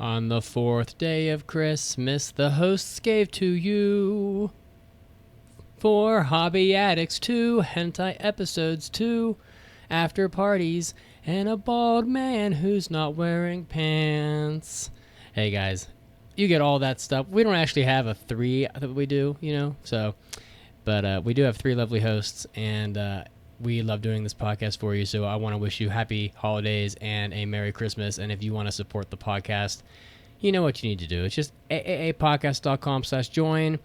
On the fourth day of Christmas, the hosts gave to you 4 hobby addicts, 2 hentai episodes, 2 after parties, and a bald man who's not wearing pants. Hey guys, you get all that stuff. We don't actually have a 3 that we do, but we do have 3 lovely hosts, and we love doing this podcast for you. So I want to wish you happy holidays and a Merry Christmas. And if you want to support the podcast, you know what you need to do. It's just aapodcast.com/join. You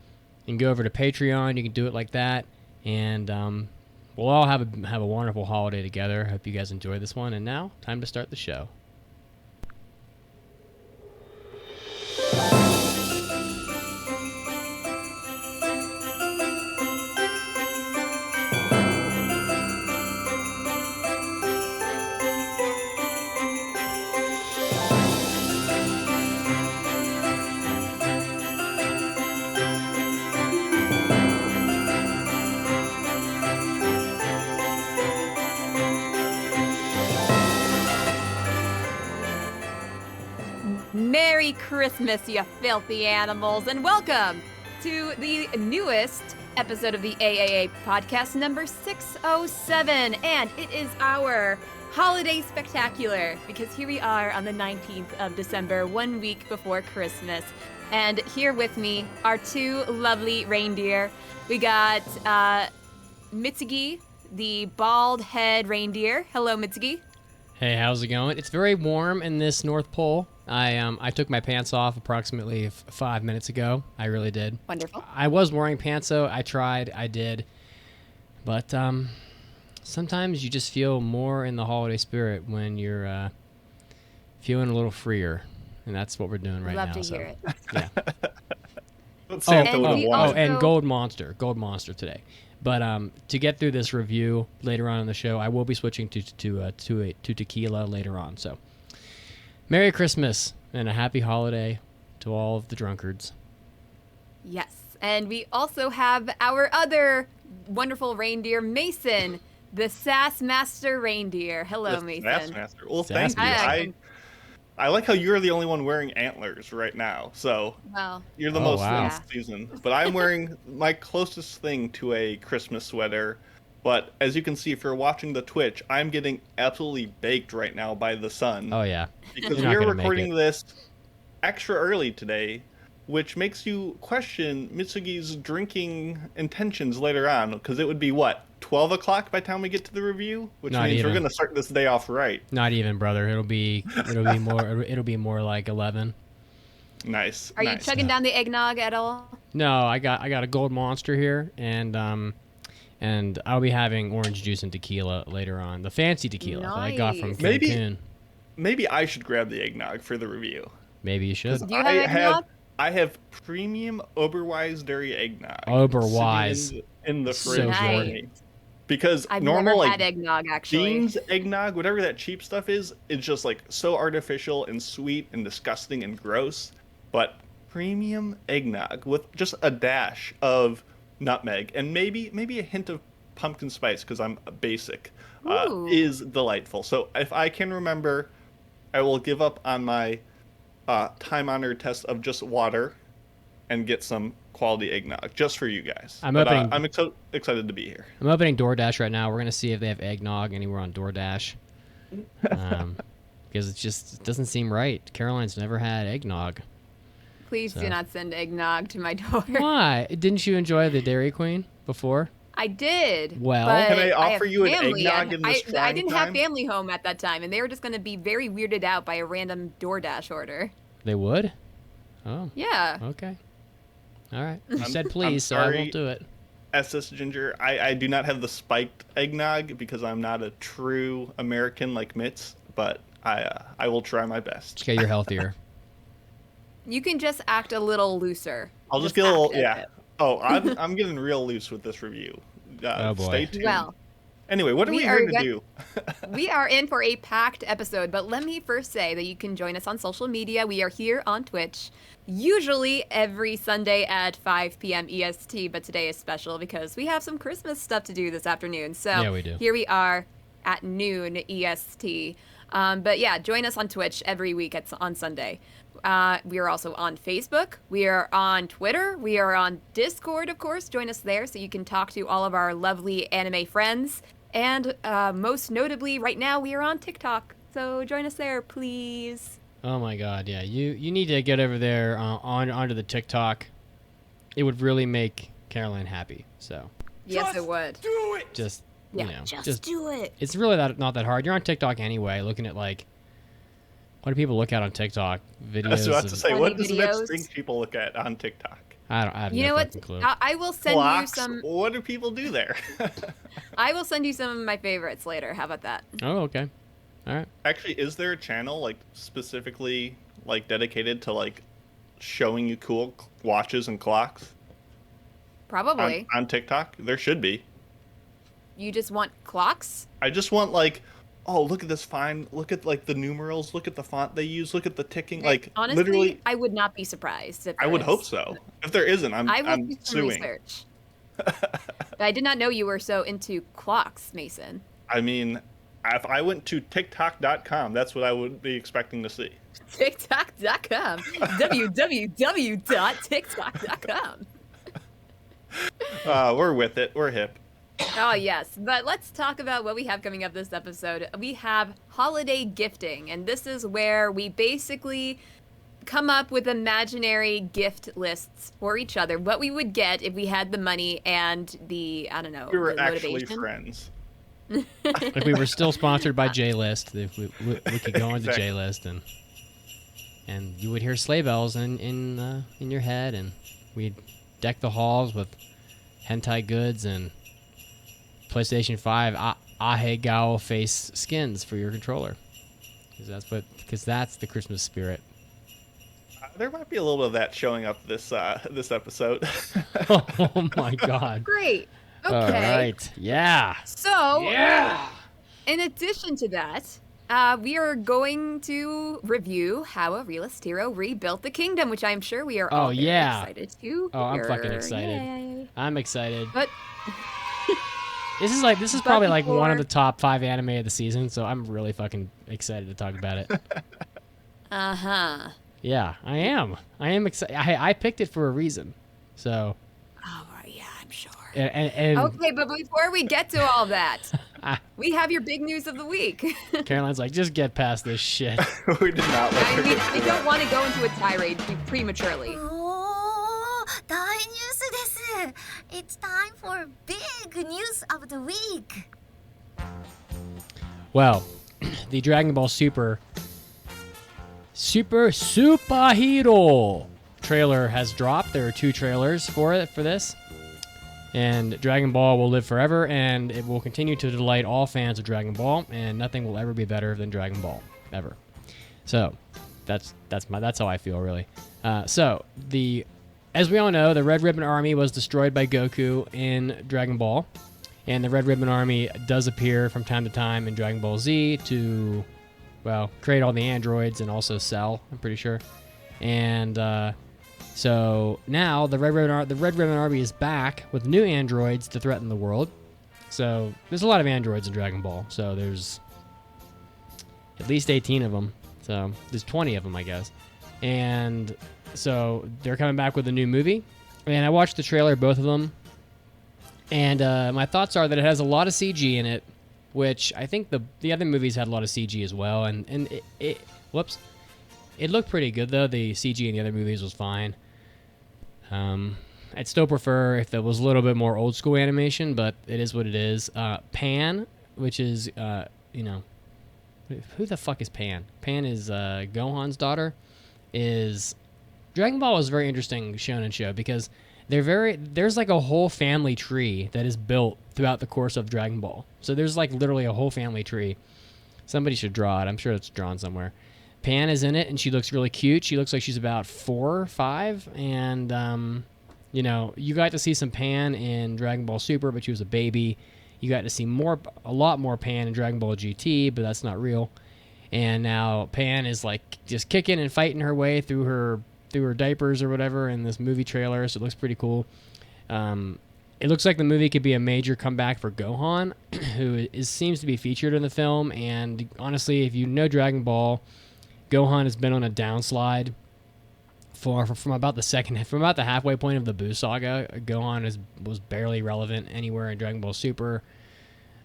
can go over to Patreon. You can do it like that. And we'll all have a wonderful holiday together. Hope you guys enjoy this one. And now, time to start the show. Merry Christmas, you filthy animals, and welcome to the newest episode of the AAA podcast, number 607. And it is our holiday spectacular because here we are on the 19th of December, 1 week before Christmas. And here with me are 2 lovely reindeer. We got Mitsugi, the bald head reindeer. Hello, Mitsugi. Hey, how's it going? It's very warm in this North Pole. I took my pants off approximately 5 minutes ago. I really did. Wonderful. I was wearing pants, though. I tried. I did. But sometimes you just feel more in the holiday spirit when you're feeling a little freer. And that's what we're doing right now. Love to hear it. Yeah. And Gold Monster today. But to get through this review later on in the show, I will be switching to tequila later on. So, Merry Christmas and a happy holiday to all of the drunkards. Yes, and we also have our other wonderful reindeer, Mason, the Sass Master reindeer. Hello, Mason. Sass Master. Well, Sass thank you. I like how you're the only one wearing antlers right now. So you're the most in season. But I'm wearing my closest thing to a Christmas sweater. But as you can see, if you're watching the Twitch, I'm getting absolutely baked right now by the sun. Oh, yeah. Because we're recording this extra early today, which makes you question Mitsugi's drinking intentions later on. Because it would be, 12 o'clock by the time we get to the review? Which means we're going to start this day off right. Not even, brother. It'll be more like 11. Nice. Are you chugging down the eggnog at all? No, I got a Gold Monster here, and I'll be having orange juice and tequila later on. The fancy tequila that I got from Cancun. Maybe I should grab the eggnog for the review. Maybe you should. Do you have eggnog? I have premium Oberweis dairy eggnog. Oberweis. In the fridge. So nice. Because I've normal never had eggnog, actually. Beans eggnog, whatever that cheap stuff is, it's just so artificial and sweet and disgusting and gross. But premium eggnog with just a dash of nutmeg and maybe a hint of pumpkin spice because I'm basic is delightful. So if I can remember, I will give up on my time-honored test of just water and get some quality eggnog just for you guys. I'm excited to be here. I'm opening DoorDash right now. We're gonna see if they have eggnog anywhere on DoorDash, because it doesn't seem right. Caroline's never had eggnog. Please do not send eggnog to my door. Why? Didn't you enjoy the Dairy Queen before? I did. Well, can I offer you an eggnog in this I didn't have family home at that time, and they were just going to be very weirded out by a random DoorDash order. They would? Oh. Yeah. Okay. All right. You said please, so I won't do it. SS Ginger, I do not have the spiked eggnog because I'm not a true American like Mitz, but I will try my best. Okay, you're healthier. You can just act a little looser. I'll just get a little, Oh, I'm getting real loose with this review. Oh boy. Stay tuned. Well, anyway, what are we here to do? We are in for a packed episode, but let me first say that you can join us on social media. We are here on Twitch, usually every Sunday at 5 p.m. EST, but today is special because we have some Christmas stuff to do this afternoon. So yeah, we do. Here we are at noon EST. But yeah, join us on Twitch every week on Sunday. We are also on Facebook. We are on Twitter. We are on Discord, of course. Join us there so you can talk to all of our lovely anime friends. And most notably, right now, we are on TikTok. So join us there, please. Oh my God, yeah. You need to get over there onto the TikTok. It would really make Caroline happy. So Yes, it would. Do it. just Just do it. it's really not that hard. You're on TikTok anyway, looking at like what do people look at on TikTok? Videos. I was about to say, Funny what does the next videos. thing people look at on TikTok? I have You no know what? fucking clue. I will send Blocks? you some. What do people do there? I will send you some of my favorites later. How about that? Oh, okay. All right. Actually, is there a channel like specifically like dedicated to like showing you cool watches and clocks Probably. on TikTok? There should be. You just want clocks? I just want like, oh, look at this fine. Look at like the numerals. Look at the font they use. Look at the ticking. Like Honestly, literally, I would not be surprised if I there would is. hope so. If there isn't, I will I'm do some suing. research. But I did not know you were so into clocks, Mason. I mean, if I went to TikTok.com, that's what I would be expecting to see. TikTok.com. www.tiktok.com. We're with it. We're hip. Oh, yes. But let's talk about what we have coming up this episode. We have holiday gifting, and this is where we basically come up with imaginary gift lists for each other. What we would get if we had the money and the, I don't know, We were the actually motivation. friends. If we were still sponsored by J-List, if we could go on to Exactly. J-List and you would hear sleigh bells in your head, and we'd deck the halls with hentai goods and PlayStation 5 Ahegao face skins for your controller. Because that's the Christmas spirit. There might be a little bit of that showing up this episode. Oh my God. Great. Okay. All right. Yeah. So, Yeah. in addition to that, we are going to review how a realist hero rebuilt the kingdom, which I'm sure we are all very excited to. Oh, I'm hear. fucking excited. Yay. I'm excited. But This is But probably like one of before- the top 5 anime of the season, so I'm really fucking excited to talk about it. uh-huh. Yeah, I am. I am excited. I picked it for a reason. So, Oh, yeah, I'm sure. and Okay, but before we get to all that, we have your big news of the week. Caroline's like, just get past this shit. We did not let her get I through don't that. want to go into a tirade prematurely. おー、大ニュースです。It's time for big news of the week. Well, the Dragon Ball Superhero trailer has dropped. There are 2 trailers for this. And Dragon Ball will live forever, and it will continue to delight all fans of Dragon Ball, and nothing will ever be better than Dragon Ball, ever. So, that's how I feel, really. As we all know, the Red Ribbon Army was destroyed by Goku in Dragon Ball, and the Red Ribbon Army does appear from time to time in Dragon Ball Z to, well, create all the androids and also Cell, I'm pretty sure. And so now the Red Ribbon Army is back with new androids to threaten the world. So there's a lot of androids in Dragon Ball. So there's at least 18 of them. So there's 20 of them, I guess. And so they're coming back with a new movie. And I watched the trailer, both of them. And my thoughts are that it has a lot of CG in it, which I think the other movies had a lot of CG as well. And it looked pretty good, though. The CG in the other movies was fine. I'd still prefer if there was a little bit more old school animation, but it is what it is. Pan, which is, who the fuck is Pan? Pan is Gohan's daughter. Dragon Ball was a very interesting shonen show because there's like a whole family tree that is built throughout the course of Dragon Ball. So there's like literally a whole family tree. Somebody should draw it. I'm sure it's drawn somewhere. Pan is in it, and she looks really cute. She looks like she's about 4 or 5, and you got to see some Pan in Dragon Ball Super, but she was a baby. You got to see a lot more Pan in Dragon Ball GT, but that's not real. And now Pan is like just kicking and fighting her way through her diapers or whatever in this movie trailer, so it looks pretty cool. It looks like the movie could be a major comeback for Gohan, who seems to be featured in the film. And honestly, if you know Dragon Ball, Gohan has been on a downslide from about the halfway point of the Buu saga. Gohan was barely relevant anywhere in Dragon Ball Super.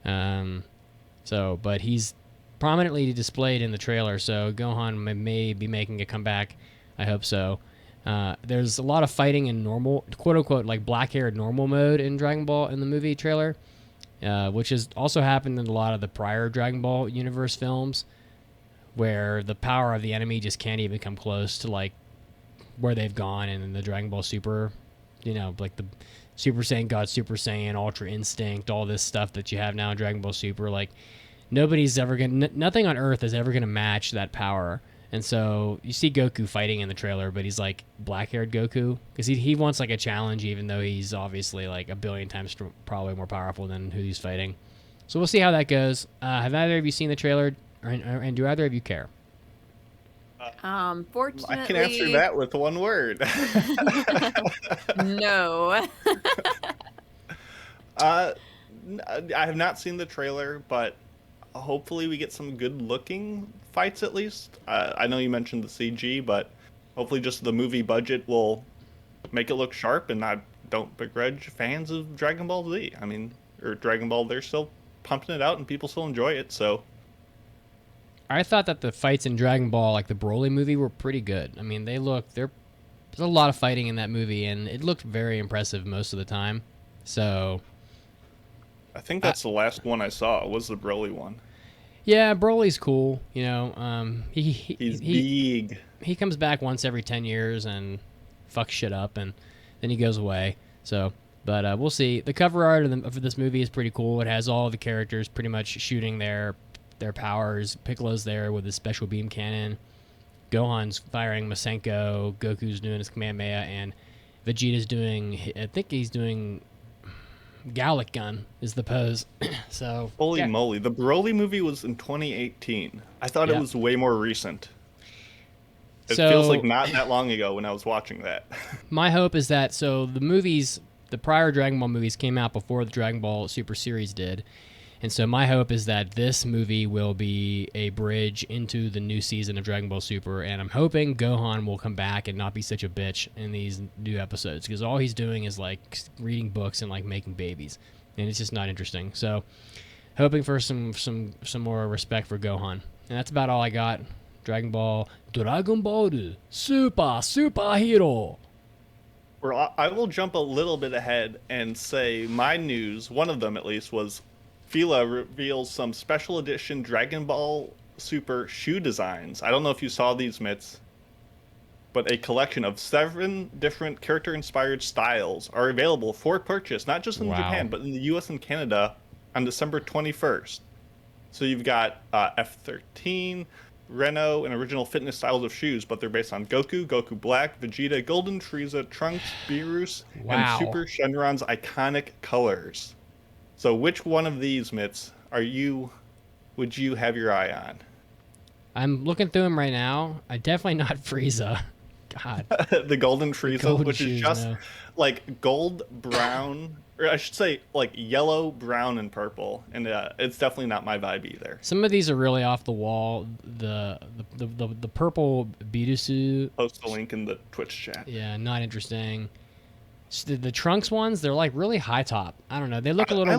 But he's prominently displayed in the trailer, so Gohan may be making a comeback. I hope so. There's a lot of fighting in normal, quote-unquote, like black-haired normal mode in Dragon Ball in the movie trailer, which has also happened in a lot of the prior Dragon Ball universe films, where the power of the enemy just can't even come close to, like, where they've gone in the Dragon Ball Super, like the Super Saiyan God, Super Saiyan, Ultra Instinct, all this stuff that you have now in Dragon Ball Super. Like, nothing on Earth is ever going to match that power. And so you see Goku fighting in the trailer, but he's like black-haired Goku because he wants like a challenge, even though he's obviously like a billion times probably more powerful than who he's fighting. So we'll see how that goes. Have either of you seen the trailer, and do either of you care? Fortunately, I can answer that with one word. No. I have not seen the trailer, but hopefully we get some good-looking fights at least. I know you mentioned the CG, but hopefully just the movie budget will make it look sharp, and I don't begrudge fans of Dragon Ball Z. I mean, or Dragon Ball, they're still pumping it out, and people still enjoy it, so... I thought that the fights in Dragon Ball, like the Broly movie, were pretty good. I mean, there's a lot of fighting in that movie, and it looked very impressive most of the time. So... I think that's the last one I saw, was the Broly one. Yeah, Broly's cool. He's big. He comes back once every 10 years and fucks shit up, and then he goes away. So, but we'll see. The cover art of this movie is pretty cool. It has all the characters pretty much shooting their powers. Piccolo's there with his special beam cannon. Gohan's firing Masenko. Goku's doing his Kamehameha, and Vegeta's doing... I think he's doing... Gallic gun is the pose. So holy moly, the Broly movie was in 2018. I thought it was way more recent. It feels like not that long ago when I was watching that. My hope is that the prior Dragon Ball movies came out before the Dragon Ball Super series did. And so my hope is that this movie will be a bridge into the new season of Dragon Ball Super, and I'm hoping Gohan will come back and not be such a bitch in these new episodes, because all he's doing is like reading books and like making babies, and it's just not interesting. So hoping for some more respect for Gohan. And that's about all I got. Dragon Ball Super Hero. Well, I will jump a little bit ahead and say my news, one of them at least, was Fila reveals some special edition Dragon Ball Super shoe designs. I don't know if you saw these, Mitz, but a collection of 7 different character-inspired styles are available for purchase, not just in Japan, but in the US and Canada on December 21st. So you've got F-13, Reno, and original fitness styles of shoes, but they're based on Goku, Goku Black, Vegeta, Golden Frieza, Trunks, Beerus, and Super Shenron's iconic colors. So which one of these, Mitz, would you have your eye on? I'm looking through them right now. Definitely not Frieza. God. The Golden Frieza, which is just no. like gold, brown, or I should say like yellow, brown, and purple. And it's definitely not my vibe either. Some of these are really off the wall. The purple Birusu. Post the link in the Twitch chat. Yeah, not interesting. The Trunks ones, they're like really high top. I don't know. They look a little...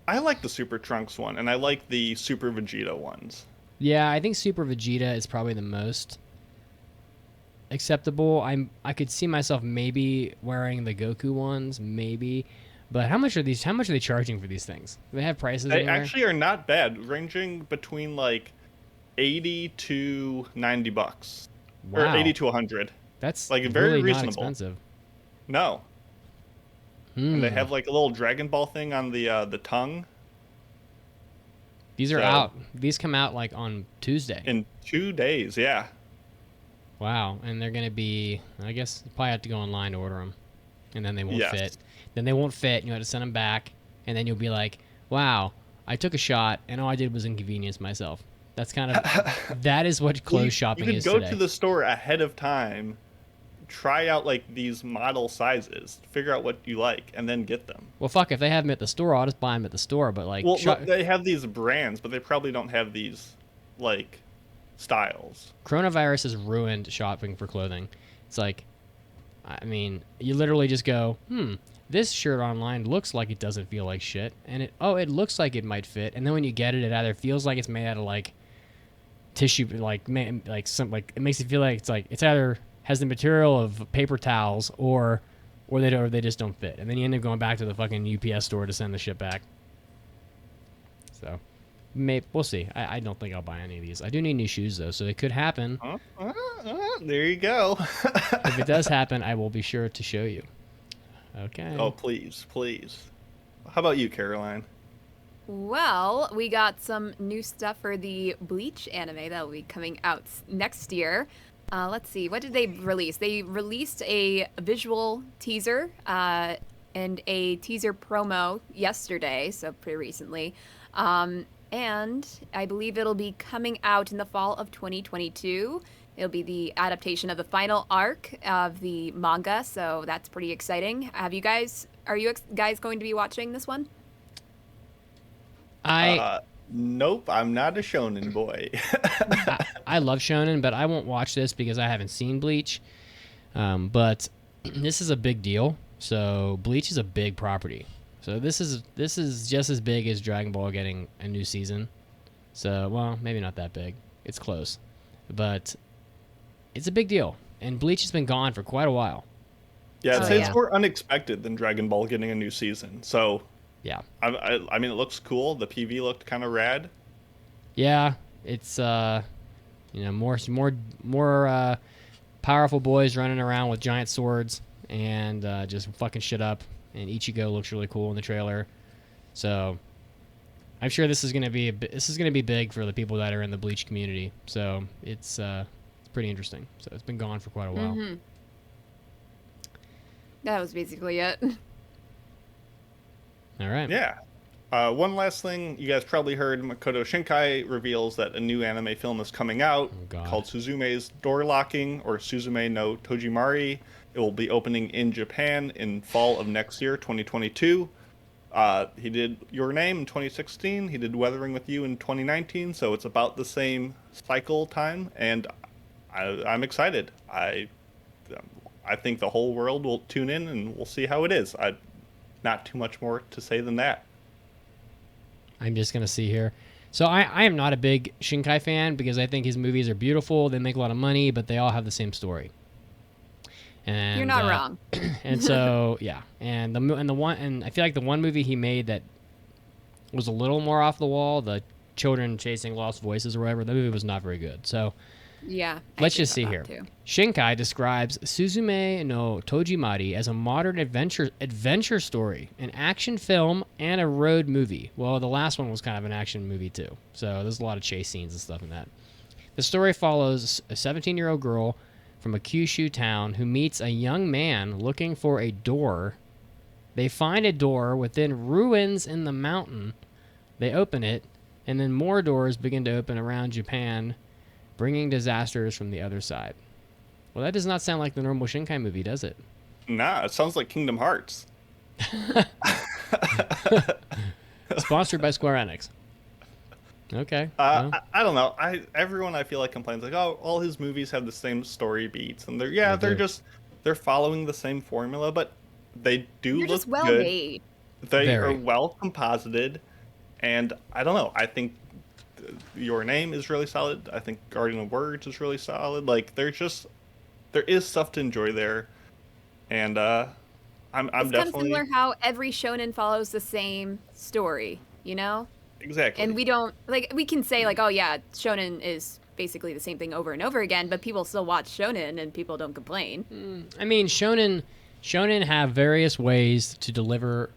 I like the Super Trunks one, and I like the Super Vegeta ones. Yeah, I think Super Vegeta is probably the most acceptable. I could see myself maybe wearing the Goku ones, maybe. But how much are they charging for these things? Do they have prices? They actually are not bad, ranging between like $80 to $90. Wow. Or 80 to 100. That's like very really reasonable. Not expensive. No. And they have like a little Dragon Ball thing on the tongue. These are out. These come out like on Tuesday. In 2 days, yeah. Wow, and they're gonna be. I guess you probably have to go online to order them, and then they won't fit. Then they won't fit, and you have to send them back, and then you'll be like, "Wow, I took a shot, and all I did was inconvenience myself." That's kind of that is what clothes shopping is today. You could go to the store ahead of time try out like these model sizes, figure out what you like, and then get them. Well, fuck, if they have them at the store, I'll just buy them at the store. But like, Well, they have these brands, but they probably don't have these like styles. coronavirus has ruined shopping for clothing. It's like, I mean, you literally just go, this shirt online looks like it doesn't feel like shit, and it looks like it might fit, and then when you get it, it either feels like it's made out of like tissue, like it makes it feel like it's either has the material of paper towels or they just don't fit, and then you end up going back to the fucking UPS store to send the shit back. So, we'll see. I don't think I'll buy any of these. I do need new shoes though, so it could happen. There you go. If it does happen, I will be sure to show you. Okay. Oh, please, please. How about you, Caroline? Well, we got some new stuff for the Bleach anime that will be coming out next year. Let's see, what did they release? They released a visual teaser and a teaser promo yesterday, so pretty recently. And I believe it'll be coming out in the fall of 2022. It'll be the adaptation of the final arc of the manga, so that's pretty exciting. Are you guys going to be watching this one? Nope, I'm not a shonen boy. I love shonen, but I won't watch this because I haven't seen Bleach. But this is a big deal. So Bleach is a big property. So this is just as big as Dragon Ball getting a new season. So, well, maybe not that big. It's close. But it's a big deal. And Bleach has been gone for quite a while. Yeah, I'd say it's more unexpected than Dragon Ball getting a new season. So yeah, I mean, it looks cool. The PV looked kind of rad. Yeah, it's more powerful boys running around with giant swords and just fucking shit up. And Ichigo looks really cool in the trailer. So I'm sure this is gonna be big for the people that are in the Bleach community. So it's pretty interesting. So it's been gone for quite a while. Mm-hmm. That was basically it. All right. Yeah. One last thing, you guys probably heard Makoto Shinkai reveals that a new anime film is coming out called Suzume's Door Locking, or Suzume no Tojimari. It will be opening in Japan in fall of next year, 2022. He did Your Name in 2016. He did Weathering with You in 2019. So it's about the same cycle time, and I'm excited. I think the whole world will tune in, and we'll see how it is. Not too much more to say than that. I'm just going to see here. So I am not a big Shinkai fan because I think his movies are beautiful. They make a lot of money, but they all have the same story. And you're not wrong. And so, yeah. And I feel like the one movie he made that was a little more off the wall, the children chasing lost voices or whatever, that movie was not very good. So yeah. Let's just see here. Too. Shinkai describes Suzume no Tojimari as a modern adventure story, an action film, and a road movie. Well, the last one was kind of an action movie too. So there's a lot of chase scenes and stuff in that. The story follows a 17-year-old girl from a Kyushu town who meets a young man looking for a door. They find a door within ruins in the mountain. They open it, and then more doors begin to open around Japan, bringing disasters from the other side. Well, that does not sound like the normal Shinkai movie, does it? Nah, it sounds like Kingdom Hearts. Sponsored by Square Enix. Okay. I don't know. Everyone I feel like complains like, oh, all his movies have the same story beats, and they're following the same formula, but they do look just well good. Made. They are well composited, and I don't know. I think Your Name is really solid. I think Guardian of Words is really solid. Like there is stuff to enjoy there, and I'm it's definitely kind of similar how every shonen follows the same story, you know? Exactly. And we can say like, oh yeah, shonen is basically the same thing over and over again, but people still watch shonen and people don't complain. I mean, shonen have various ways to deliver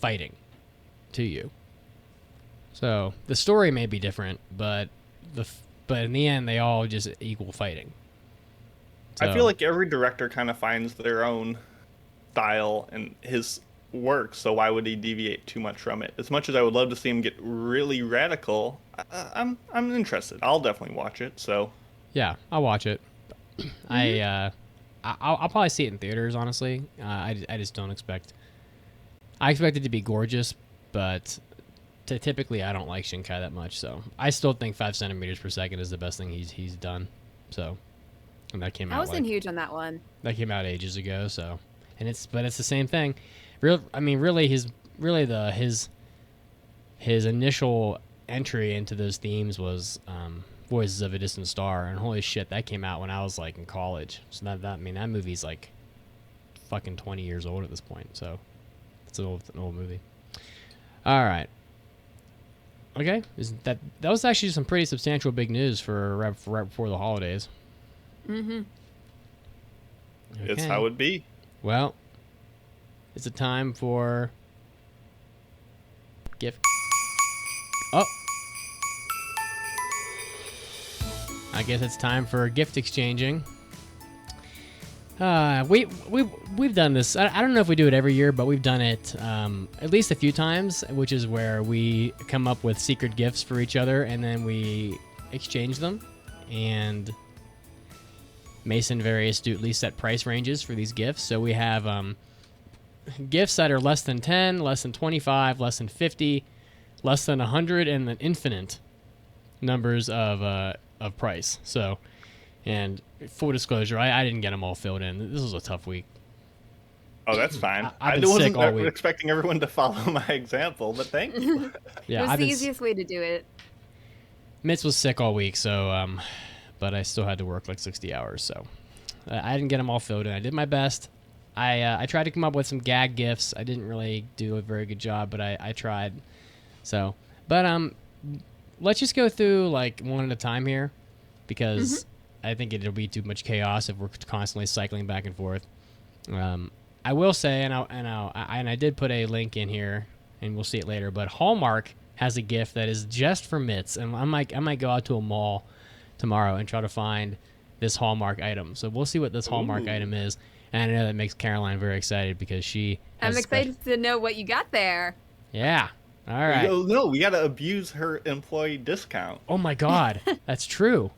fighting to you. So the story may be different, but in the end, they all just equal fighting. So, I feel like every director kind of finds their own style and his work, so why would he deviate too much from it? As much as I would love to see him get really radical, I'm interested. I'll definitely watch it. So yeah, I'll watch it. I I'll probably see it in theaters. Honestly, I just don't expect. I expect it to be gorgeous, but typically I don't like Shinkai that much. So I still think 5 centimeters per second is the best thing he's done. So, and that came out. I wasn't huge on that one. That came out ages ago. So, it's the same thing. Really his initial entry into those themes was Voices of a Distant Star, and holy shit, that came out when I was like in college. So that movie's like fucking 20 years old at this point. So it's an old movie. All right. Okay, that was actually some pretty substantial big news for right before the holidays. Mm-hmm. Okay. It's how it be. Well, it's a time for gift. Oh. I guess it's time for gift exchanging. We've done this. I don't know if we do it every year, but we've done it at least a few times, which is where we come up with secret gifts for each other and then we exchange them. And Mason very astutely set price ranges for these gifts. So we have gifts that are less than 10, less than 25, less than 50, less than 100, and then infinite numbers of price. So, and full disclosure, I didn't get them all filled in. This was a tough week. Oh, that's fine. I've been sick all week. Expecting everyone to follow my example, but thank you. Yeah, it was the easiest way to do it. Mitz was sick all week, so but I still had to work like 60 hours, so I didn't get them all filled in. I did my best. I tried to come up with some gag gifts. I didn't really do a very good job, but I tried. So, but let's just go through like one at a time here, because I think it'll be too much chaos if we're constantly cycling back and forth. I will say, and I did put a link in here, and we'll see it later. But Hallmark has a gift that is just for Mitts, and I might go out to a mall tomorrow and try to find this Hallmark item. So we'll see what this Hallmark item is, and I know that makes Caroline very excited because she. I'm excited to know what you got there. Yeah. All right. No, we gotta abuse her employee discount. Oh my God, that's true.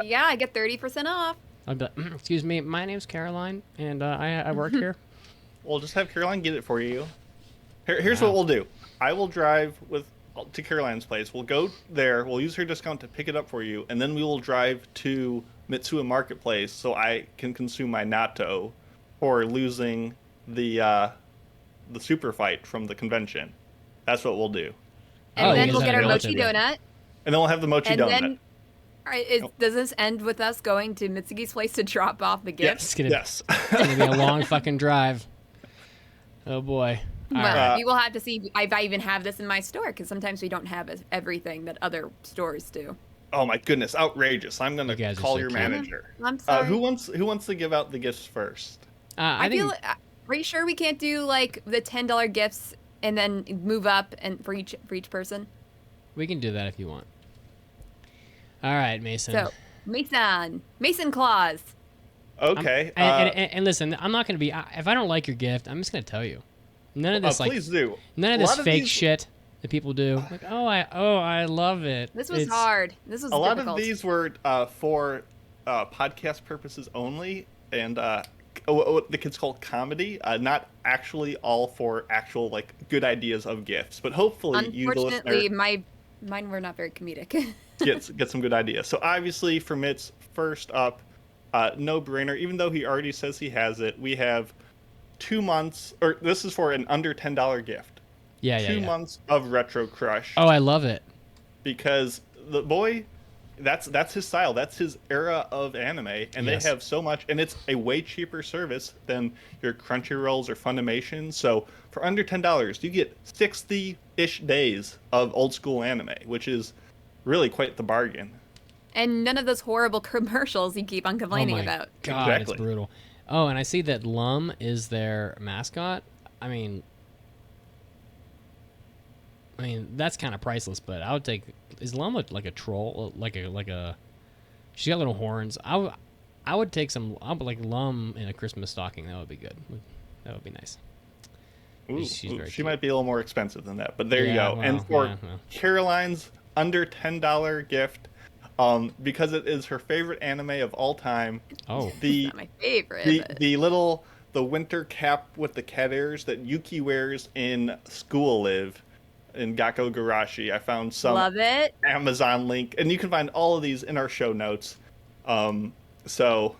Yeah, I get 30% off. I'll be like, excuse me, my name's Caroline, and I work here. We'll just have Caroline get it for you. Here's what we'll do. I will drive to Caroline's place. We'll go there. We'll use her discount to pick it up for you, and then we will drive to Mitsuya Marketplace so I can consume my natto for losing the super fight from the convention. That's what we'll do. And then we'll get our mochi donut. And then we'll have the mochi donut. Does this end with us going to Mitsugi's place to drop off the gifts? Yes. It's gonna be a long fucking drive. Oh boy. Well, we will have to see if I even have this in my store, because sometimes we don't have everything that other stores do. Oh my goodness, outrageous! I'm gonna call your manager. I'm sorry. Who wants to give out the gifts first? I feel. Are you sure we can't do like the $10 gifts and then move up and for each person? We can do that if you want. All right, Mason. So, Mason Claus. Okay. And listen, I'm not going to be. If I don't like your gift, I'm just going to tell you. None of this, please do. None of this fake shit that people do. Like, I love it. This was hard. This was difficult. A lot of these were for podcast purposes only, and what the kids call comedy. Not actually all for actual like good ideas of gifts, but hopefully you, the listener. Unfortunately, mine were not very comedic. get some good ideas. So obviously for Mitz, first up, no brainer. Even though he already says he has it, we have 2 months, or this is for an under $10 gift. Yeah. 2 months of Retro Crush. Oh, I love it. Because the boy, that's his style. That's his era of anime, and they have so much, and it's a way cheaper service than your Crunchyrolls or Funimation. So for under $10, you get 60-ish days of old school anime, which is really quite the bargain. And none of those horrible commercials you keep on complaining about. God, exactly. It's brutal. Oh, and I see that Lum is their mascot. I mean, that's kind of priceless, but I would take. Is Lum like a troll? Like a. She's got little horns. I would take some. I would like Lum in a Christmas stocking. That would be good. That would be nice. She might be a little more expensive than that, but there you go. And for Caroline's under $10 gift, because it is her favorite anime of all time. Oh. The Not my favorite. but- the winter cap with the cat ears that Yuki wears in School Live in Gakko Garashi. I found some Love it. Amazon link, and you can find all of these in our show notes. So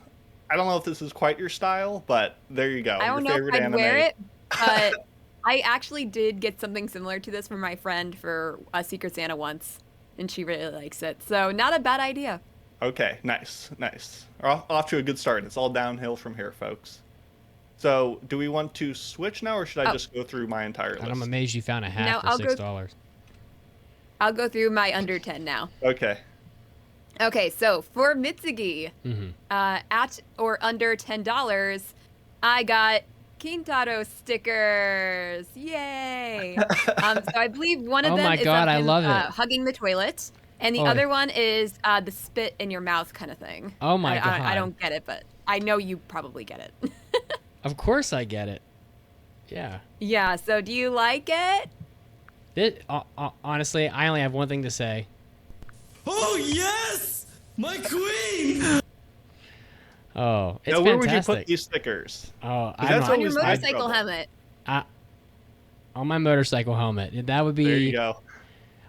I don't know if this is quite your style, but there you go. I don't Your know if favorite I'd anime. wear it, but I actually did get something similar to this from my friend for a Secret Santa once, and she really likes it. So not a bad idea. Okay, nice. We're off to a good start. It's all downhill from here, folks. So, do we want to switch now, or should I Oh. just go through my entire list? And I'm amazed you found a hat No, for I'll go- $6. I'll go through my under 10 now. Okay. Okay, so for Mitsugi, Mm-hmm. at or under $10, I got Kintaro stickers. Yay! So I believe one of Oh them my is God, of I him, love it. hugging the toilet, and the Oh. other one is the spit in your mouth kind of thing. Oh my I God. don't get it, but I know you probably get it. Of course I get it. Yeah. Yeah. So do you like it? Honestly, I only have one thing to say. Oh yes, my queen! Oh, it's Now, where would you fantastic. put these stickers? Oh, I that's don't On know. your always my motorcycle trouble. helmet. On my motorcycle helmet. That would be. There you go.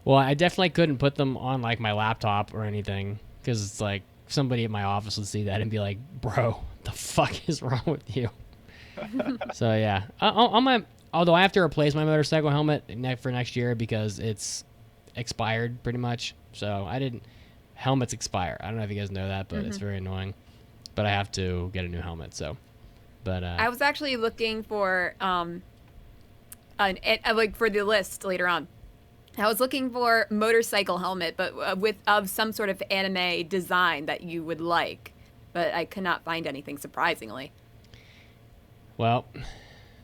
Well, I definitely couldn't put them on like my laptop or anything because it's like somebody at my office would see that and be like, "Bro, the fuck is wrong with you?" So yeah, although I have to replace my motorcycle helmet for next year because it's expired pretty much. So helmets expire. I don't know if you guys know that, but it's very annoying. But I have to get a new helmet. So, but I was actually looking for like for the list later on. I was looking for motorcycle helmet, but of some sort of anime design that you would like, but I could not find anything surprisingly. well,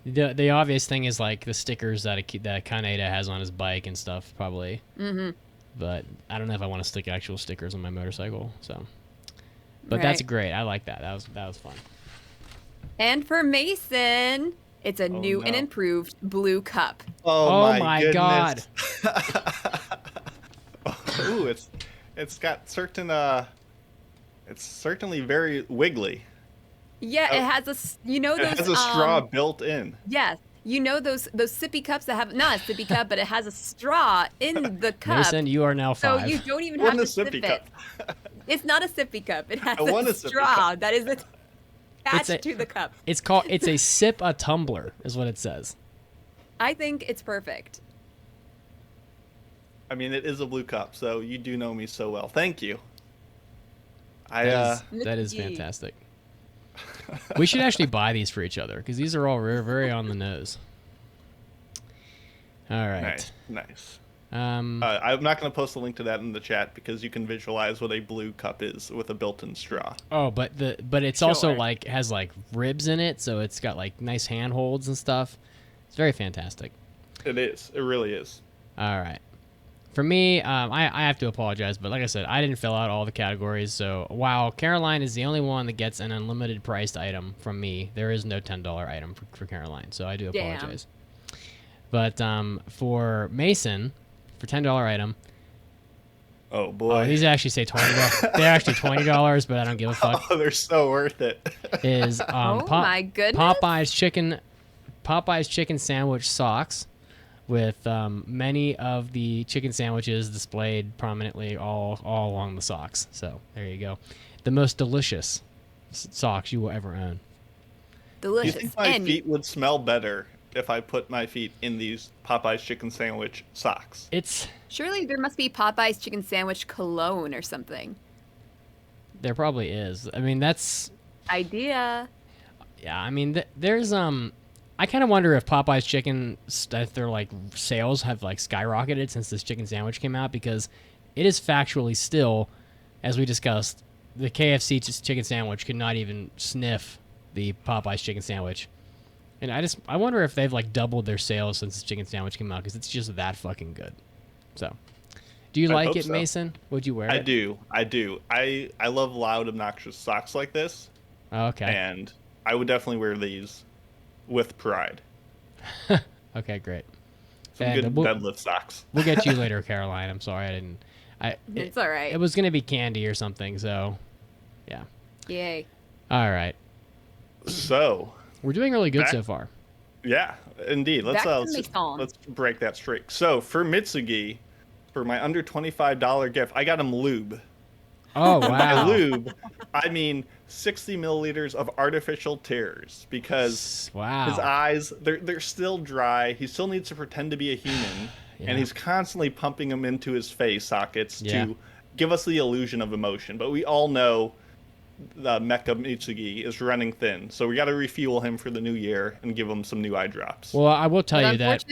the obvious thing is like the stickers that Kaneda has on his bike and stuff, probably. Mm-hmm. But I don't know if I want to stick actual stickers on my motorcycle. So, but that's Right. great. I like that. That was fun. And for Mason, it's a new and no. improved blue cup. Oh, my goodness. God. Ooh, it's got certain it's certainly very wiggly. Yeah, it Oh. has those. It has a straw built in. Yes, those sippy cups that have not a sippy cup, but it has a straw in the cup. Mason, you are now So 5. you don't even I have want to a sip sippy it. cup. It's not a sippy cup. It has I want a a sippy straw cup. that is attached to the cup. It's a sip a tumbler is what it says. I think it's perfect. I mean, it is a blue cup, so you do know me so well. Thank you. That is Mickey. fantastic. We should actually buy these for each other because these are all very, very on the nose. All right. Nice. Um, I'm not going to post a link to that in the chat because you can visualize what a blue cup is with a built-in straw. oh, but it's also Sure. like has like ribs in it, so it's got like nice handholds and stuff. It's very fantastic. It is. It really is. All right. For me, I have to apologize, but like I said, I didn't fill out all the categories. So while Caroline is the only one that gets an unlimited priced item from me, there is no $10 item for Caroline. So I do Damn. apologize. But for Mason, for $10 item, Oh boy. these actually say $20. They're actually $20, but I don't give a fuck. Oh, they're so worth it. Is Oh my goodness. Popeye's chicken sandwich socks with many of the chicken sandwiches displayed prominently all along the socks. So there you go. The most delicious socks you will ever own. Do you Delicious. think my And feet would smell better if I put my feet in these Popeye's chicken sandwich socks? It's surely there must be Popeye's chicken sandwich cologne or something. there probably is. I mean that's Idea. yeah. I mean there's I kind of wonder if Popeye's chicken if their like sales have like skyrocketed since this chicken sandwich came out because it is factually still, as we discussed, the KFC chicken sandwich could not even sniff the Popeye's chicken sandwich. And I wonder if they've like doubled their sales since this chicken sandwich came out because it's just that fucking good. So, do you I like hope it, so. Mason? Would you wear it? I do. I love loud, obnoxious socks like this, Oh, okay. and I would definitely wear these with pride. Okay, great. Some And good we'll- deadlift socks. We'll get you later, Caroline. I'm sorry I didn't. It's all right. It was gonna be candy or something. So, yeah. Yay. All right. So We're doing really good Back- so far. yeah, indeed. Back to Let's Maison. let's break that streak. So for Mitsugi, for my under $25 gift, I got him lube. Oh By wow. lube, I mean 60 milliliters of artificial tears because Wow. his eyes they're still dry. He still needs to pretend to be a human, Yeah. and he's constantly pumping them into his face sockets Yeah. to give us the illusion of emotion. But we all know the Mecha Mitsugi is running thin, so we got to refuel him for the new year and give him some new eye drops. Well, I will tell But you that.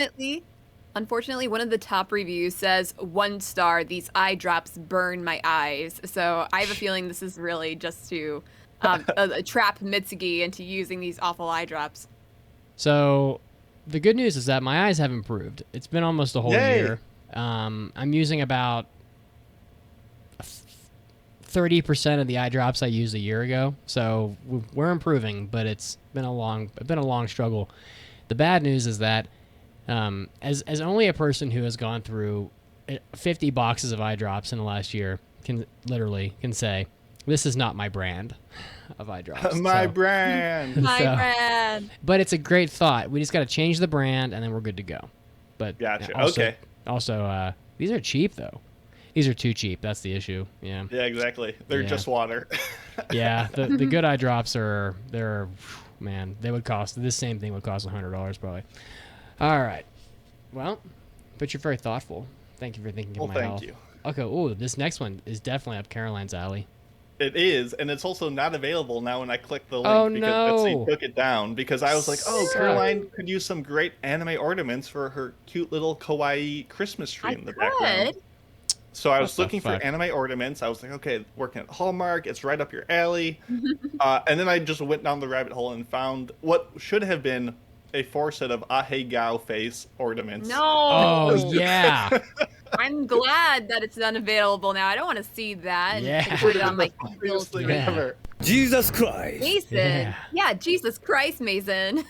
unfortunately, one of the top reviews says 1 star. These eye drops burn my eyes. So I have a feeling this is really just to trap Mitsugi into using these awful eye drops. So, the good news is that my eyes have improved. It's been almost a whole Yay. year. I'm using about 30% of the eye drops I used a year ago. So we're improving, but it's been a long struggle. The bad news is that as only a person who has gone through 50 boxes of eye drops in the last year can say, this is not my brand of eye drops. My So- brand. My So- friend. But it's a great thought. We just got to change the brand, and then we're good to go. But Gotcha. Also, Okay. Also, these are cheap though. These are too cheap. That's the issue. Yeah. Yeah, exactly. They're Yeah. just water. Yeah. The good eye drops man. They would cost this same thing would cost $100 probably. All right. Well, but you're very thoughtful. Thank you for thinking Well, of my thank health. you. Okay. Oh, this next one is definitely up Caroline's alley. It is, and it's also not available now when I click the link Oh, because no. Etsy took it down because I was like, oh, Suck. Caroline could use some great anime ornaments for her cute little kawaii Christmas tree in the background. could. So I was What the looking for fuck? anime ornaments. I was like, okay, working at Hallmark, it's right up your alley. And then I just went down the rabbit hole and found what should have been a 4 set of Ahegao face ornaments. No. Oh yeah. I'm glad that it's unavailable now. I don't want to see that. And Yeah. put it on my Funniest thing Yeah. ever. Jesus Christ! Mason. Yeah. Jesus Christ, Mason.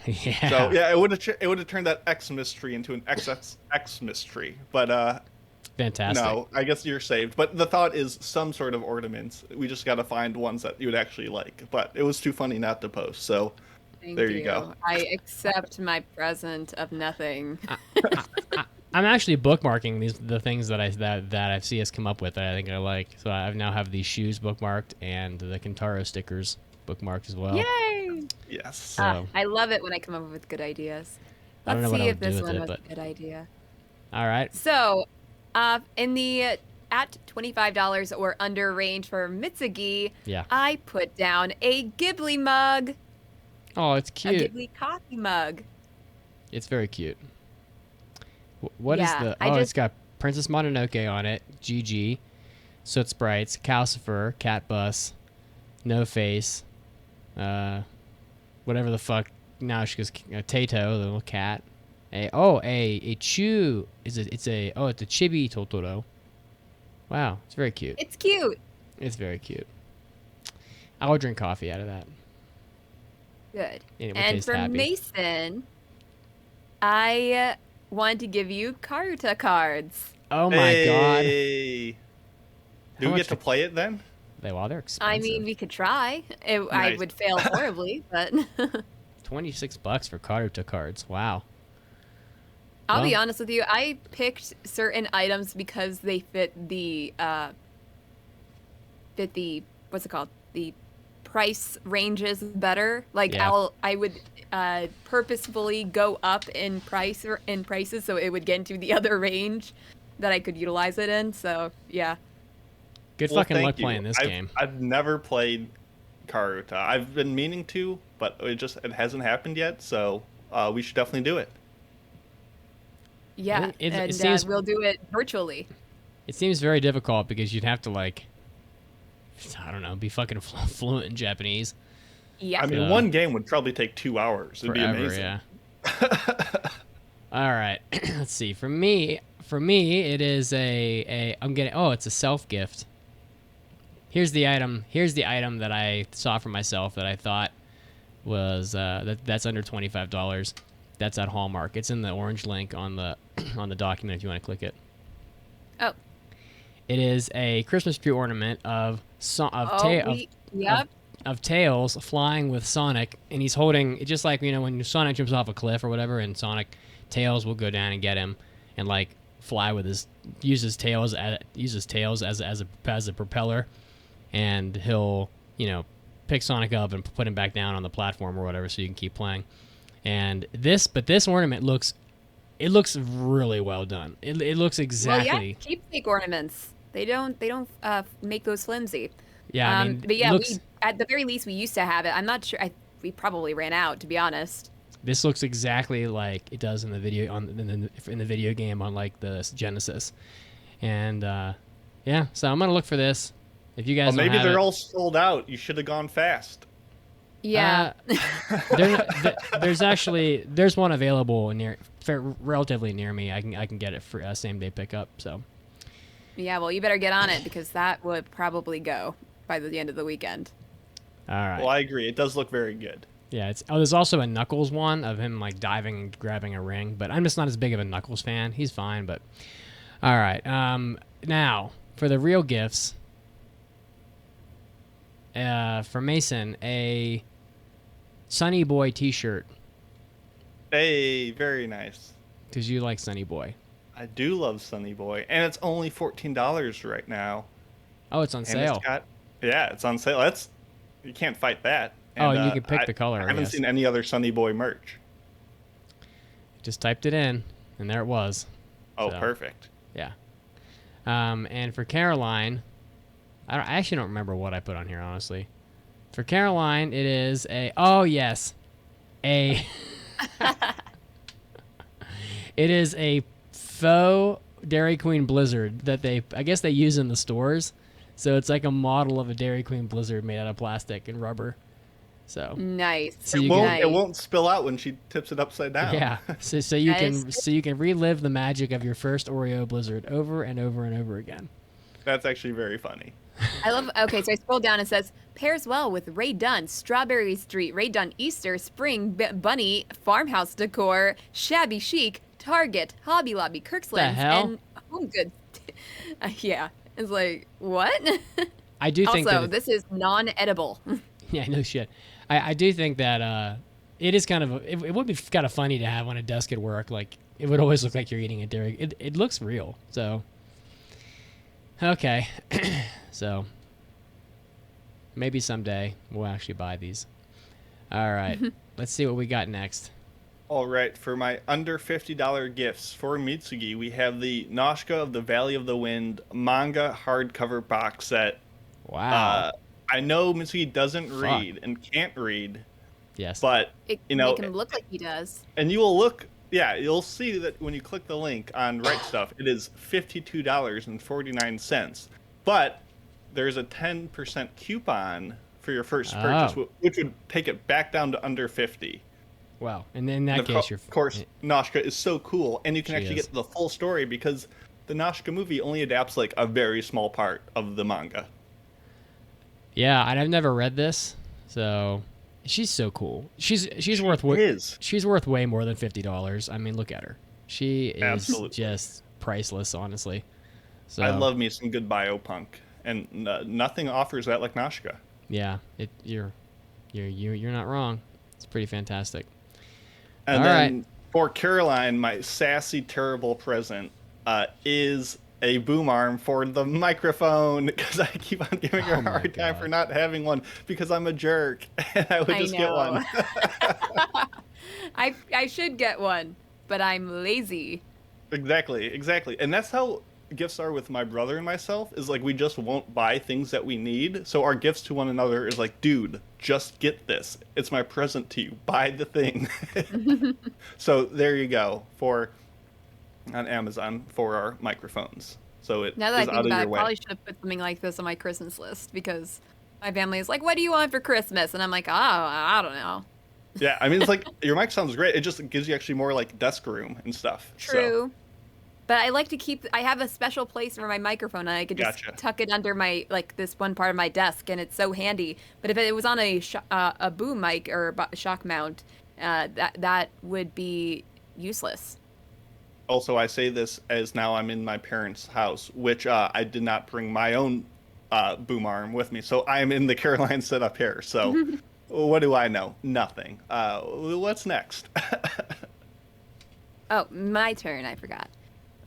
Yeah. So yeah, it would have turned that Xmas tree into an Xmas tree. But Fantastic. no, I guess you're saved. But the thought is some sort of ornaments. We just got to find ones that you would actually like. But it was too funny not to post. So Thank There you go. I accept my present of nothing. I'm actually bookmarking the things that I see us come up with that I think I like. So I now have these shoes bookmarked and the Kintaro stickers bookmarked as well. Yay! yes. So- I love it when I come up with good ideas. I don't Let's know what see I if would do this with one it, was but- a good idea. All right. So, in the at $25 or under range for Mitsugi, Yeah. I put down a Ghibli mug, Oh, it's a cute. Ghibli coffee mug. It's very cute. What is Yeah, the? I Oh, it's just- got Princess Mononoke on it. Gigi, Soot Sprites, Calcifer, Cat Bus, No Face, whatever the fuck. Now she goes Tato, the little cat. A Chew. It's a Chibi Totoro. Wow, it's very cute. It's cute. It's very cute. I would drink coffee out of that. Good. And it would And taste for happy. Mason, I wanted to give you Karuta cards. Oh my god. Hey. How Do we much get to for- play it then? They're expensive. I mean, we could try. I Nice. would fail horribly, but $26 for Karuta cards. Wow. I'll be Well- honest with you. I picked certain items because they fit the what's it called? The price ranges better. Like Yeah. I would purposefully go up in prices so it would get into the other range that I could utilize it in. So yeah. Good Well, fucking thank luck you. playing this game. I've never played Karuta. I've been meaning to, but it hasn't happened yet. So we should definitely do it. Yeah, It and seems- we'll do it virtually. It seems very difficult because you'd have to I don't know, be fucking fluent in Japanese. Yeah. I mean, Uh, one game would probably take 2 hours. It'd Forever, be amazing. yeah. All right, let's see. For me, it is it's a self gift. Here's the item that I saw for myself that I thought was that's under $25. That's at Hallmark. It's in the orange link on the on the document if you want to click it. Oh. It is a Christmas tree ornament of Yep. of Tails flying with Sonic, and he's holding it just like when Sonic jumps off a cliff or whatever, and Sonic Tails will go down and get him, and like fly with uses tails as a propeller, and he'll pick Sonic up and put him back down on the platform or whatever, so you can keep playing. And this ornament looks really well done. It looks exactly. Well, yeah, keepsake ornaments. They don't make those flimsy. Yeah, but yeah, looks, we at the very least we used to have it. I'm not sure. We probably ran out, to be honest. This looks exactly like it does in the video in the video game on like the Genesis, and yeah. So I'm gonna look for this. If you guys, maybe don't have they're it, all sold out. You should have gone fast. Yeah. There's one available relatively near me. I can get it for same day pickup. So. Yeah, well, you better get on it because that would probably go by the end of the weekend. All right. Well, I agree. It does look very good. Yeah, there's also a Knuckles one of him like diving and grabbing a ring, but I'm just not as big of a Knuckles fan. He's fine, but all right. Now for the real gifts. For Mason, a Sunny Boy T-shirt. Hey, very nice. Because you like Sunny Boy. I do love Sunny Boy, and it's only $14 right now. Oh, it's on And sale. It's on sale. You can't fight that. And, And, you can pick the color. I haven't seen any other Sunny Boy merch. Just typed it in, and there it was. Oh, So, perfect. Yeah. And for Caroline, I actually don't remember what I put on here, honestly. For Caroline, it is it is a faux Dairy Queen Blizzard that I guess they use in the stores. So it's like a model of a Dairy Queen Blizzard made out of plastic and rubber. So Nice. So It won't spill out when she tips it upside down. yeah, so you can relive the magic of your first Oreo Blizzard over and over and over again. That's actually very funny. I love. Okay, so I scroll down and it says pairs well with Ray Dunn, Strawberry Street, Ray Dunn Easter, Spring, Bunny, Farmhouse Decor, Shabby Chic, Target, Hobby Lobby, Kirkland's, and Home Goods. Yeah, it's like what? I do think also that this is non-edible. Yeah, no shit. I do think that it is kind of it would be kind of funny to have on a desk at work. Like it would always look like you're eating a dairy. It looks real. So okay, so maybe someday we'll actually buy these. All right, let's see what we got next. All right, for my under $50 gifts for Mitsugi, we have the Noshka of the Valley of the Wind manga hardcover box set. Wow. I know Mitsugi doesn't read and can't read. Yes. But, Make him look like he does. And you'll see that when you click the link on Right Stuff, it is $52.49. But there's a 10% coupon for your first purchase, which would take it back down to under 50. Wow. And in that case, of course, Noshka is so cool, and you can actually get the full story because the Noshka movie only adapts like a very small part of the manga. Yeah, and I've never read this, so she's so cool. She's worth way more than $50. I mean, look at her. She is just priceless, honestly. So I love me some good biopunk, and nothing offers that like Noshka. Yeah, you're not wrong. It's pretty fantastic. And then for Caroline, my sassy, terrible present is a boom arm for the microphone because I keep on giving her a hard time for not having one because I'm a jerk and I would just get one. I should get one, but I'm lazy. Exactly. And that's how gifts are with my brother and myself is like we just won't buy things that we need. So our gifts to one another is like, dude, just get this. It's my present to you. Buy the thing. So there you go on Amazon for our microphones. So it now that is I out think of about it, your I way. probably should have put something like this on my Christmas list because my family is like, "What do you want for Christmas?" And I'm like, "Oh, I don't know." Yeah, I mean, it's like your mic sounds great. It just gives you actually more like desk room and stuff. True. But I like to I have a special place for my microphone and I could just tuck it under this one part of my desk and it's so handy. But if it was on a boom mic or a shock mount, that would be useless. Also, I say this as now I'm in my parents' house, which I did not bring my own boom arm with me. So I am in the Caroline setup here. So what do I know? Nothing. What's next? Oh, my turn. I forgot.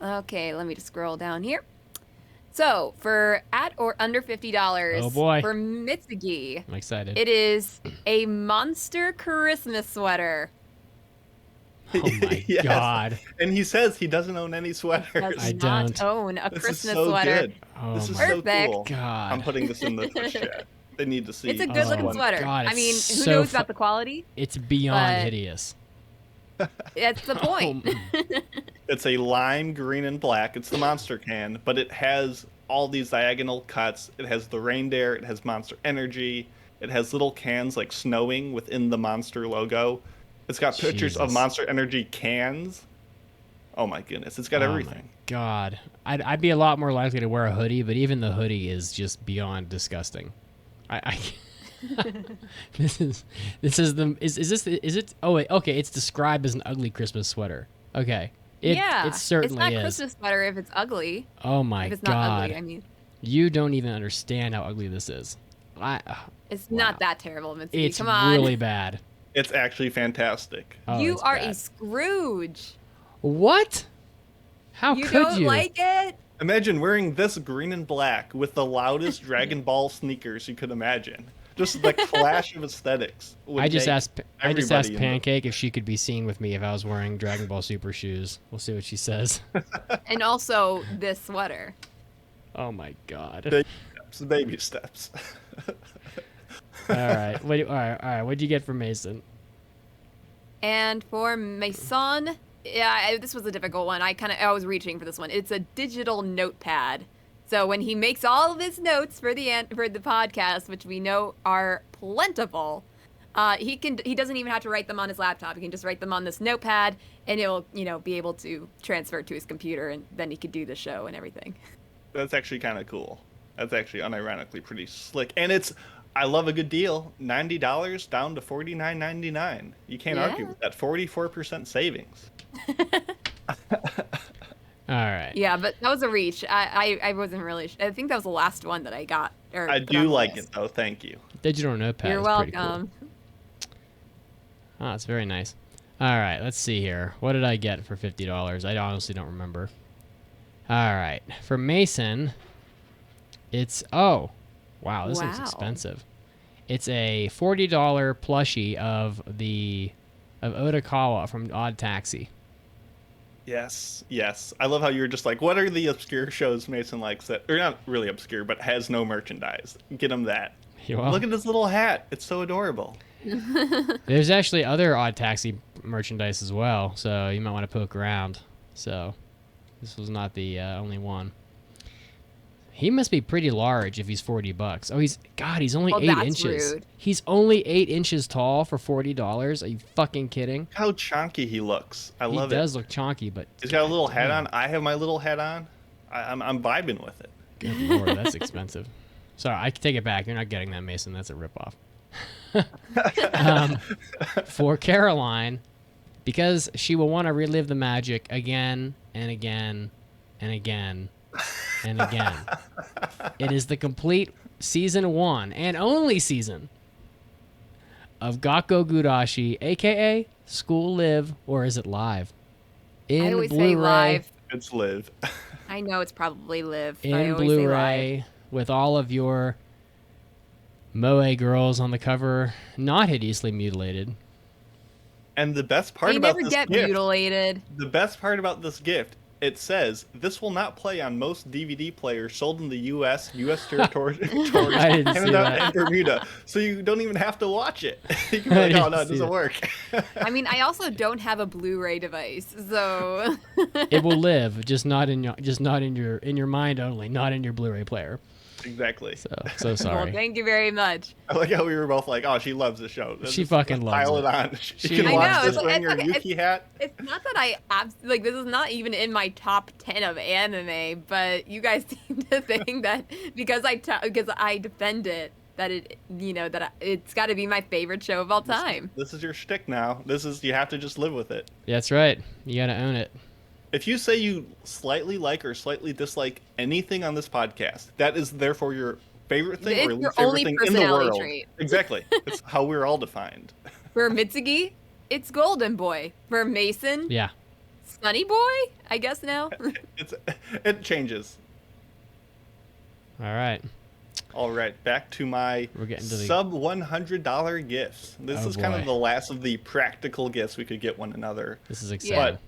Okay, let me just scroll down here. So, for at or under $50 Oh, boy. for Mitsugi, I'm excited. it is a monster Christmas sweater. Oh my Yes. God. And he says he doesn't own any sweaters. Does I not don't. own a This Christmas is so sweater. good. Oh This is my so Perfect. cool. God. I'm putting this in the Twitch chat. They need to see. It's a good looking Oh, sweater. God, I mean, it's who so knows about the quality? It's beyond But- hideous. That's the point. It's a lime green and black. It's the monster can, but it has all these diagonal cuts. It has the reindeer. It has Monster Energy. It has little cans like snowing within the monster logo. It's got pictures of Jesus. Monster Energy cans. Oh my goodness, it's got Oh everything. my God. I'd be a lot more likely to wear a hoodie, but even the hoodie is just beyond disgusting. I this is it? Oh wait, okay. It's described as an ugly Christmas sweater. Okay. It certainly it's not is. Christmas sweater if it's ugly. Oh my If it's not God. ugly, I mean, You don't even understand how ugly this is. it's Wow. not that terrible, Mitsuki. It's Come on. really bad. It's actually fantastic. Oh, You it's are bad. a Scrooge. What? How You could don't you? like it? Imagine wearing this green and black with the loudest Dragon Ball sneakers you could imagine. Just the clash of aesthetics. would I just make asked everybody in the- Pancake if she could be seen with me if I was wearing Dragon Ball Super shoes. We'll see what she says. And also this sweater. Oh my God. Baby steps. All right. All right. What'd you get for Mason? And for Mason, yeah, this was a difficult one. I was reaching for this one. It's a digital notepad. So when he makes all of his notes for the podcast, which we know are plentiful, he doesn't even have to write them on his laptop. He can just write them on this notepad, and it'll be able to transfer it to his computer, and then he could do the show and everything. That's actually kind of cool. That's actually unironically pretty slick. And I love a good deal. $90 down to $49.99. You can't argue with that. 44% savings. All right. Yeah, but that was a reach. I wasn't really. I think that was the last one that I got. I do like it though. Thank you. Digital notepad. You're is pretty cool. welcome. Oh, it's very nice. All right, let's see here. What did I get for $50? I honestly don't remember. All right, for Mason, it's wow, this looks Wow. expensive. It's a $40 plushie of Otakawa from Odd Taxi. Yes, yes. I love how you're just like, what are the obscure shows Mason likes that, or not really obscure, but has no merchandise? Get him that. Well, Look at this little hat. It's so adorable. there's actually other Odd Taxi merchandise as well, so you might want to poke around. So this was not the only one. He must be pretty large if he's $40. Oh, he's only Well, 8 that's inches. rude. He's only 8 inches tall for $40. Are you fucking kidding? Look how chunky he looks. I love He it. does look chonky, but He's got a little hat damn. on. I have my little hat on. I'm vibing with it. Good lord, that's expensive. Sorry, I can take it back. You're not getting that, Mason. That's a ripoff. For Caroline, because she will want to relive the magic again and again and again and again. It is the complete season 1 and only season of Gakko Gurashi, aka School Live, or is it live? In I always Blu-ray, say live. It's Liv. I know it's probably live. I in always say live. Blu-ray with all of your Moe girls on the cover, not hideously mutilated. And the best part They about never this get gift, mutilated. the best part about this gift, it says this will not play on most DVD players sold in the U.S., U.S. territory, I didn't see Canada, that. and Bermuda. So you don't even have to watch it. You can be like, I oh no, didn't it see doesn't that. work. I mean, I also don't have a Blu-ray device, so It will live, just not in your mind only, not in your Blu-ray player. Exactly. So well, sorry. thank you very much. I like how we were both like, oh, she loves the show. She fucking loves pile it. it on. She She can loves watch it. this I know, wearing her it's- Yuki hat. It's not that this is not even in my top 10 of anime, but you guys seem to think that because I defend it, that it's got to be my favorite show of all time. This is your shtick now. You have to just live with it. That's right. You gotta own it. if you say you slightly like or slightly dislike anything on this podcast, that is therefore your favorite thing It's or your least favorite only thing in the personality world. trait. Exactly. It's how we're all defined. For Mitsugi, it's Golden Boy. For Mason, Yeah. Sunny Boy, I guess now. It changes. All right. All right, back to my We're getting to the- sub $100 gifts. This Oh, is kind boy. of the last of the practical gifts we could get one another. This is Yeah. exciting. But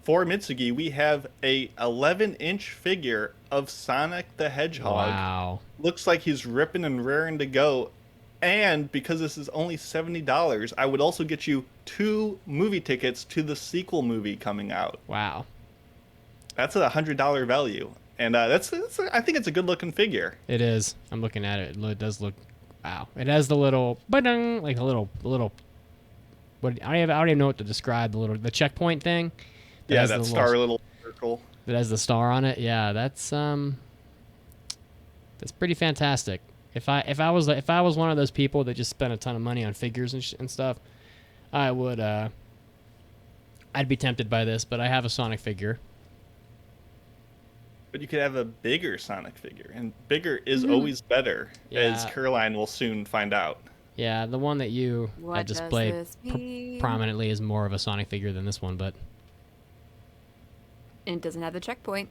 for Mitsugi, we have a 11-inch figure of Sonic the Hedgehog. Wow. Looks like he's ripping and raring to go. And because this is only $70, I would also get you 2 movie tickets to the sequel movie coming out. Wow. That's a $100 value. And I think it's a good-looking figure. It is. I'm looking at it. It does look. Wow. It has the little, ba-ding, like a little. What I don't even know what to describe the checkpoint thing. Yeah, has that the star little circle. That has the star on it. Yeah, that's pretty fantastic. If I was one of those people that just spent a ton of money on figures and stuff, I would I'd be tempted by this. But I have a Sonic figure. But you could have a bigger Sonic figure, and bigger is always better, as Yeah. Caroline will soon find out. Yeah, the one that you What had does displayed this mean? prominently is more of a Sonic figure than this one, but And it doesn't have the checkpoint.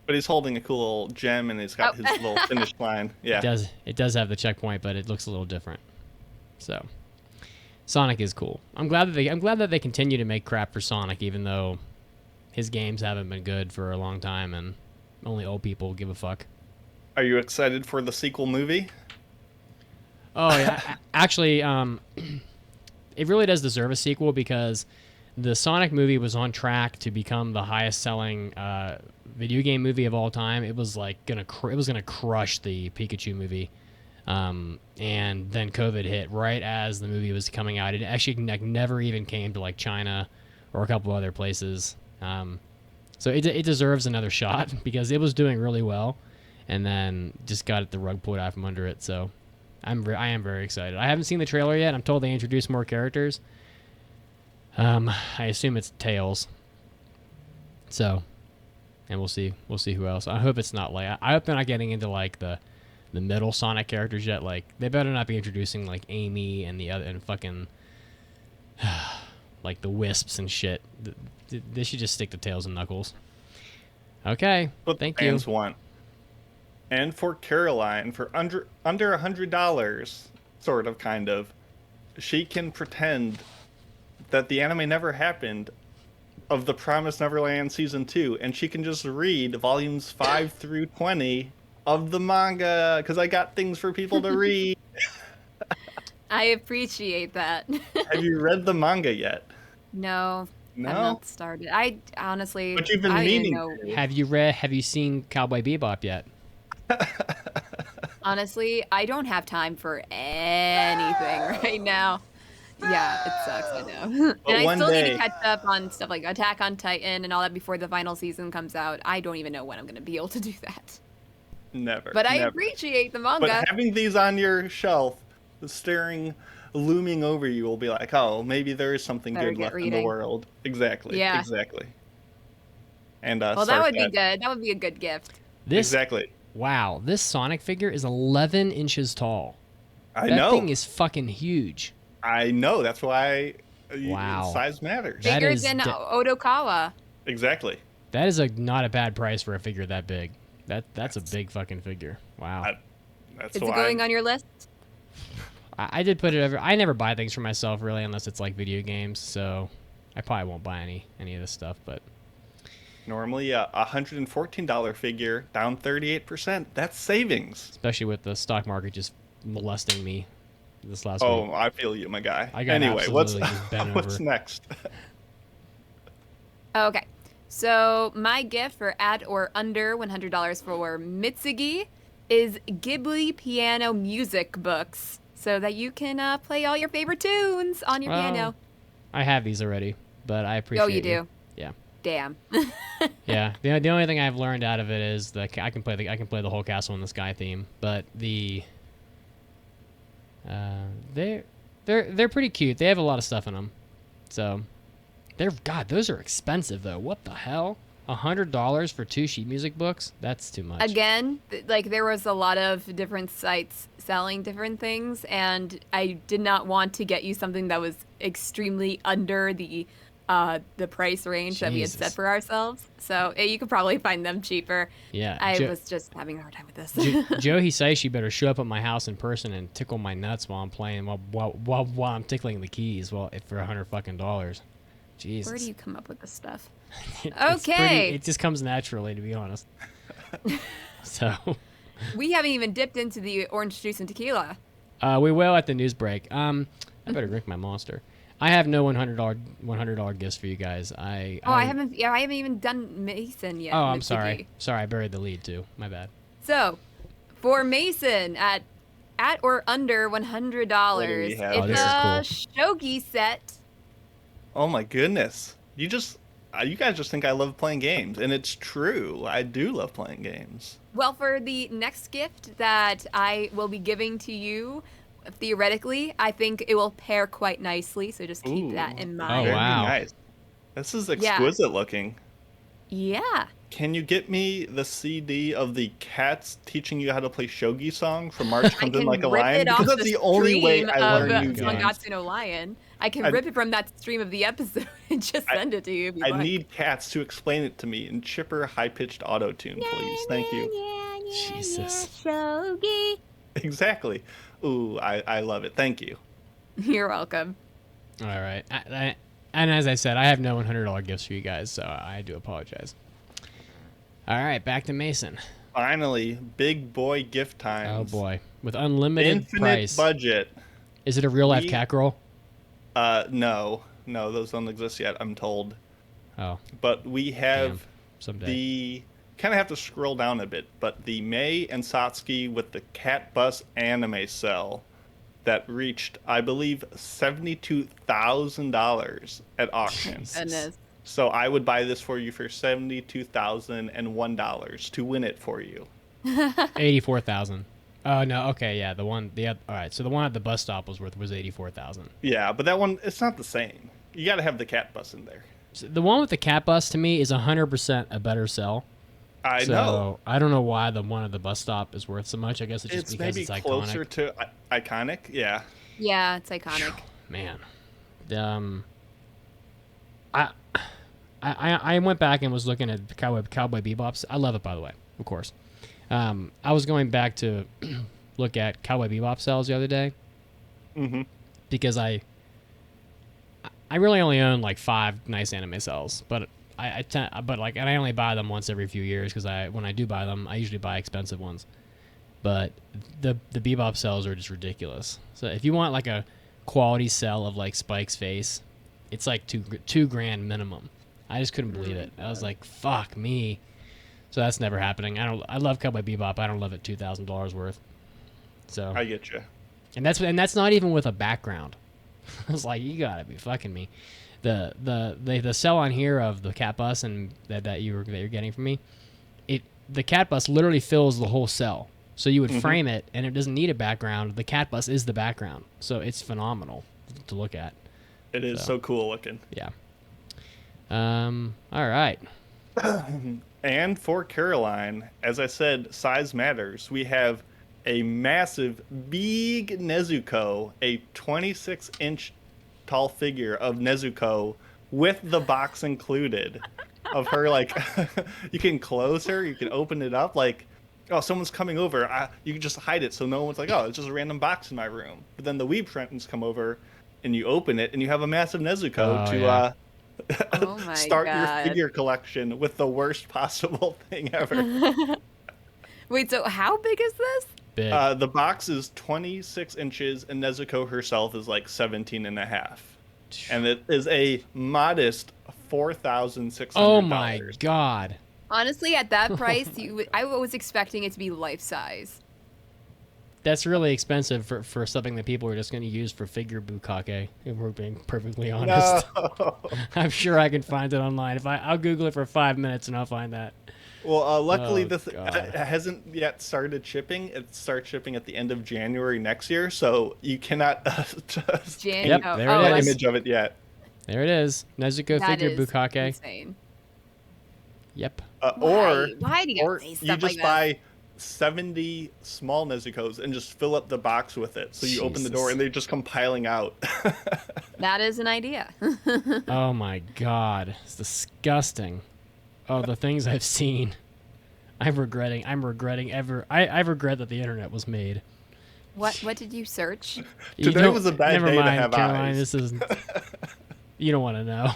But he's holding a cool little gem, and he's got Oh. his little finish line. Yeah. it does have the checkpoint, but it looks a little different. So, Sonic is cool. I'm glad that they continue to make crap for Sonic, even though his games haven't been good for a long time, and only old people give a fuck. Are you excited for the sequel movie? Oh yeah, actually, it really does deserve a sequel because the Sonic movie was on track to become the highest-selling video game movie of all time. It was like gonna crush the Pikachu movie, and then COVID hit right as the movie was coming out. It actually never even came to like China or a couple other places. So it deserves another shot because it was doing really well, and then just got the rug pulled out from under it. So I am very excited. I haven't seen the trailer yet. I'm told they introduced more characters. I assume it's Tails. So, and we'll see who else. I hope it's not like I hope they're not getting into like the middle Sonic characters yet. Like they better not be introducing like Amy and the other and fucking like the Wisps and shit. They should just stick to Tails and Knuckles. Okay, What thank the you. fans want. And for Caroline, for under $100, sort of, kind of, she can pretend that the anime never happened of The Promised Neverland Season 2, and she can just read volumes 5 through 20 of the manga, because I got things for people to read. I appreciate that. Have you read the manga yet? No, No? I've not started. I honestly, But you've been I don't even meaning know. to. Have you seen Cowboy Bebop yet? Honestly, I don't have time for anything right now. Yeah, it sucks, I know. But And I one still need day- to catch up on stuff like Attack on Titan and all that before the final season comes out. I don't even know when I'm going to be able to do that. Never. But I never. appreciate the manga. But having these on your shelf, looming over you, will be like, oh, maybe there is something Better good get left in the reading. world. Exactly. Yeah. Exactly. And well, that start would be good. That would be a good gift. This Exactly. Wow, this Sonic figure is 11 inches tall. I That know. thing is fucking huge. I know. That's why Wow. size matters. That Bigger is than de- Odokawa. Exactly. That is not a bad price for a figure that big. That's a big fucking figure. Wow. That's Is why. it going on your list? I did put it over. I never buy things for myself really unless it's like video games, so I probably won't buy any of this stuff, but Normally, a $114 figure down 38%. That's savings. especially with the stock market just molesting me this last Oh, week. I feel you, my guy. I got Anyway, what's absolutely just bent what's over. next? Okay. So my gift for at or under $100 for Mitsugi is Ghibli piano music books so that you can play all your favorite tunes on your Well, piano. I have these already, but I appreciate Oh, you do? Yeah. Damn. Yeah, the only thing I've learned out of it is that I can play the whole Castle in the Sky theme, but they're pretty cute. They have a lot of stuff in them, so Those are expensive though. What the hell? $100 for 2 sheet music books? That's too much. Again, like there was a lot of different sites selling different things, and I did not want to get you something that was extremely under the price range that we had set Jesus. for ourselves. So you could probably find them cheaper. Yeah. I was just having a hard time with this. Joe Hisaishi better show up at my house in person and tickle my nuts while I'm playing, while I'm tickling the keys, for $100 Jesus. Where do you come up with this stuff? It's Okay. it just comes naturally, to be honest. So We haven't even dipped into the orange juice and tequila. we will at the news break. I better drink my Monster. I have no $100 gifts for you guys. I haven't even done Mason yet. Oh, in I'm the sorry. tiki. Sorry, I buried the lead too. My bad. So, for Mason at or under $100, What do we have? Oh, it's this a shogi set. Oh my goodness. You guys just think I love playing games, and it's true. I do love playing games. Well, for the next gift that I will be giving to you, theoretically, I think it will pair quite nicely. So just keep that in mind. Oh, Very wow. nice. This is exquisite looking. Yeah. Can you get me the CD of the Cats teaching you how to play shogi song from March I Comes can in Like a rip Lion? it off Because that's the only way I learn new games. Mangatsu no Lion. I can I- rip it from that stream of the episode and just send it to you if you I like. need Cats to explain it to me in chipper, high-pitched auto-tune, please. Thank you. Jesus. Shogi. Exactly. Ooh, I love it. Thank you. You're welcome. All right. And as I said, I have no $100 gifts for you guys, so I do apologize. All right, back to Mason. Finally, big boy gift Oh times. boy, with unlimited Infinite price. budget. Is it a real life We- cat girl? No, those don't exist yet, I'm told. Oh, But we have damn. Someday. the kind of have to scroll down a bit, but the Mei and Satsuki with the Cat Bus anime cell that reached, I believe, $72,000 at auction. Jesus. Goodness. So I would buy this for you for $72,001 to win it for you. 84,000. Oh no. Okay, yeah. All right. So the one at the bus stop was 84,000. Yeah, but that one, it's not the same. You got to have the Cat Bus in there. So the one with the cat bus to me is 100% a better sell. I So know. I don't know why the one at the bus stop is worth so much. I guess it's just It's because maybe it's iconic. closer to iconic. Yeah. Yeah, it's iconic. Man, I went back and was looking at Cowboy Bebop. I love it, by the way, of course. I was going back to look at Cowboy Bebop sales the other day Mm-hmm. because I really only own like 5 nice anime cells, but and I only buy them once every few years because when I do buy them, I usually buy expensive ones. But the Bebop cells are just ridiculous. So if you want like a quality cell of like Spike's face, it's like $2,000 minimum. I just couldn't believe it. I was like, fuck me. So that's never happening. I love Cowboy Bebop. I don't love it $2,000 worth. So I get you. and that's not even with a background. I was like, you gotta be fucking me. The cell on here of the cat bus and that you're getting from me, the cat bus literally fills the whole cell. So you would frame it, and it doesn't need a background. The cat bus is the background, so it's phenomenal to look at. It is so cool looking. Yeah. All right. And for Caroline, as I said, size matters. We have a massive, big Nezuko, a 26-inch tall figure of Nezuko with the box included. Of her, like, you can close her, you can open it up, like, oh, someone's coming over. You can just hide it so no one's like, oh, it's just a random box in my room. But then the weeb friends come over, and you open it, and you have a massive Nezuko yeah. Oh my start God. your figure collection with the worst possible thing ever. Wait, so how big is this? Big. The box is 26 inches, and Nezuko herself is like 17 and a half. And it is a modest $4,600. Oh my god. Honestly, at that price, I was expecting it to be life size. That's really expensive for something that people are just going to use for figure bukkake, if we're being perfectly honest. No. I'm sure I can find it online. I'll Google it for 5 minutes and I'll find that. Well, luckily, Oh, this God. hasn't yet started shipping. It starts shipping at the end of January next year, so you cannot Jan- Yep, oh, there oh, it an is. image of it yet. There it is. Nezuko That figure is bukkake. insane. Yep. Why do you or say you stuff just like that? buy 70 small Nezukos and just fill up the box with it. So you open the door Jesus. and they just come piling out. That is an idea. Oh my god. It's disgusting. Oh, the things I've seen. I'm regretting ever. I regret that the internet was made. What did you search? You Today don't- was a bad never day to mind, have Caroline, eyes. This isn't. You don't want to know.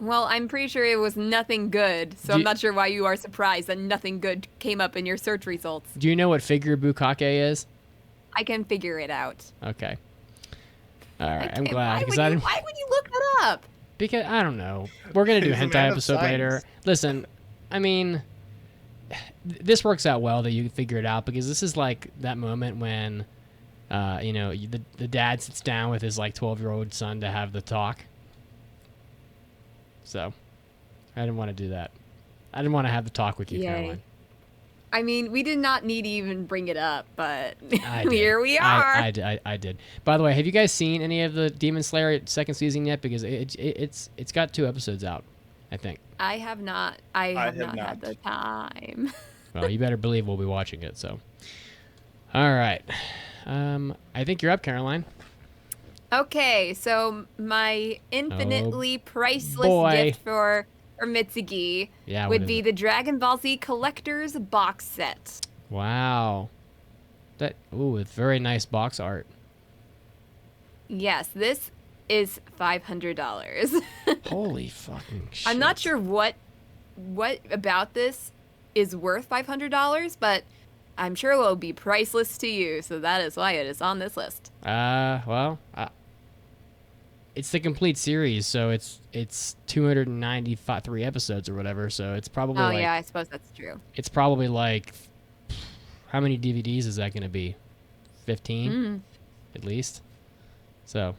Well, I'm pretty sure it was nothing good, so Do I'm you- not sure why you are surprised that nothing good came up in your search results. Do you know what figure bukkake is? I can figure it out. Okay. All right. I'm Okay, glad because why would you look that up? because I don't know. We're gonna do a He's a hentai man of episode later. science. Listen, I mean, this works out well that you figure it out because this is like that moment when, the dad sits down with his like 12-year-old son to have the talk. So, I didn't want to do that. I didn't want to have the talk with you, Yay. Caroline. I mean, we did not need to even bring it up, but I did. here we are. I did. By the way, have you guys seen any of the Demon Slayer second season yet? Because it's got 2 episodes out, I think. I have not. I have have not had not. the time. Well, you better believe we'll be watching it. So, all right. I think you're up, Caroline. Okay, so my infinitely priceless boy. gift for Mitsugi Yeah. would what be is the Dragon Ball Z Collector's Box Set. it? Wow. It's very nice box art. Yes, this is $500. Holy fucking shit. I'm not sure what about this is worth $500, but I'm sure it will be priceless to you, so that is why it is on this list. It's the complete series, so it's 293 episodes or whatever. So it's probably Oh like yeah, I suppose that's true. it's probably like how many DVDs is that going to be? 15 at least. So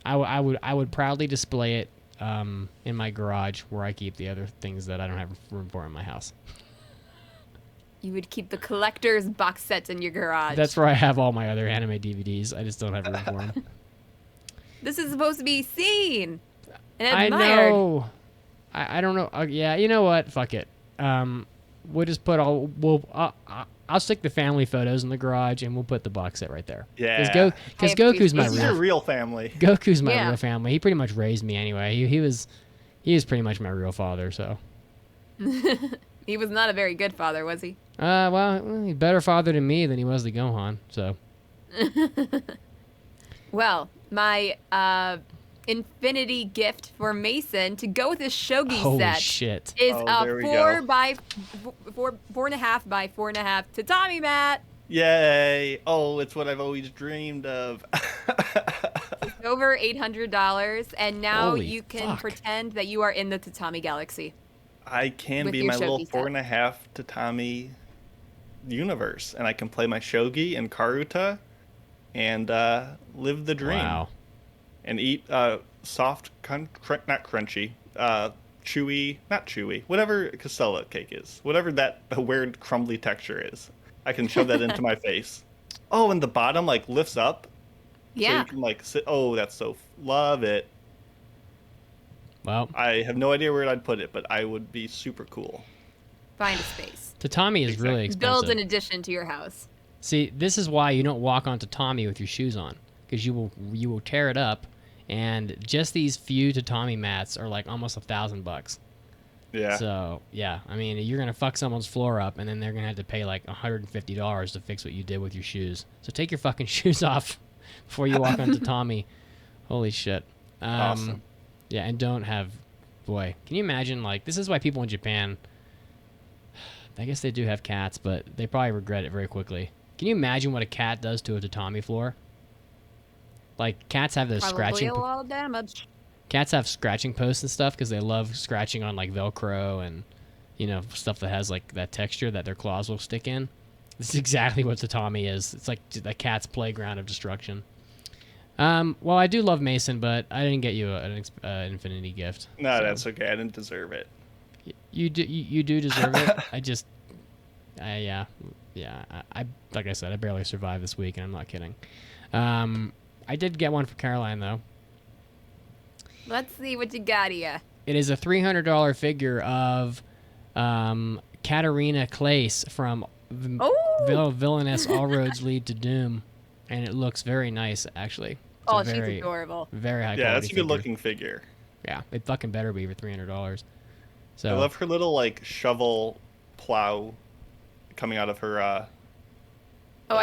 I would proudly display it in my garage where I keep the other things that I don't have room for in my house. You would keep the collector's box sets in your garage. That's where I have all my other anime DVDs. I just don't have room for them. This is supposed to be seen and I admired. know. I don't know. Yeah, you know what? Fuck it. We'll just put I'll stick the family photos in the garage and we'll put the box set right there. Yeah. Because I Goku's my This is your real real family. Goku's my Yeah. real family. He pretty much raised me anyway. He was pretty much my real father. So. He was not a very good father, was he? Well, he's better father to me than he was to Gohan. So. Well, my infinity gift for Mason to go with his shogi Holy set shit. is Oh, a there we 4 go. by 4.5 by 4.5 tatami mat. Yay! Oh, it's what I've always dreamed of. It's over $800, and now Holy you can fuck. pretend that you are in the tatami galaxy. I can With be your my little shogi set. 4.5 tatami universe, and I can play my shogi and karuta, and live the dream. Wow. And eat soft, not crunchy, chewy, not chewy, whatever Casella cake is, whatever that weird crumbly texture is. I can shove that into my face. Oh, and the bottom like lifts up, so Yeah. you can like sit. Oh, that's so love it. Well, I have no idea where I'd put it, but I would be super cool. Find a space. tatami is really expensive. Build an addition to your house. See, this is why you don't walk on tatami with your shoes on, because you will tear it up, and just these few tatami mats are like almost $1,000. Yeah. So yeah, I mean, you're gonna fuck someone's floor up, and then they're gonna have to pay like $150 to fix what you did with your shoes. So take your fucking shoes off before you walk on tatami. Holy shit. Awesome. Yeah, and don't have. Boy, can you imagine? Like, this is why people in Japan. I guess they do have cats, but they probably regret it very quickly. Can you imagine what a cat does to a tatami floor? Like, cats have those Probably scratching. a lot of damage. Cats have scratching posts and stuff because they love scratching on like Velcro and stuff that has like that texture that their claws will stick in. This is exactly what tatami is. It's like the cat's playground of destruction. Well, I do love Mason, but I didn't get you an infinity gift. No, so. that's okay. I didn't deserve it. You do deserve it. I like I said, I barely survived this week, and I'm not kidding. I did get one for Caroline though. Let's see what you got here. It is a $300 figure of Katarina Claes from Villainous All Roads Lead to Doom, and it looks very nice, actually. It's She's adorable. Very high quality. Yeah, that's a figure. good looking figure. Yeah, it fucking better be for $300. So I love her little like shovel plow coming out of her. I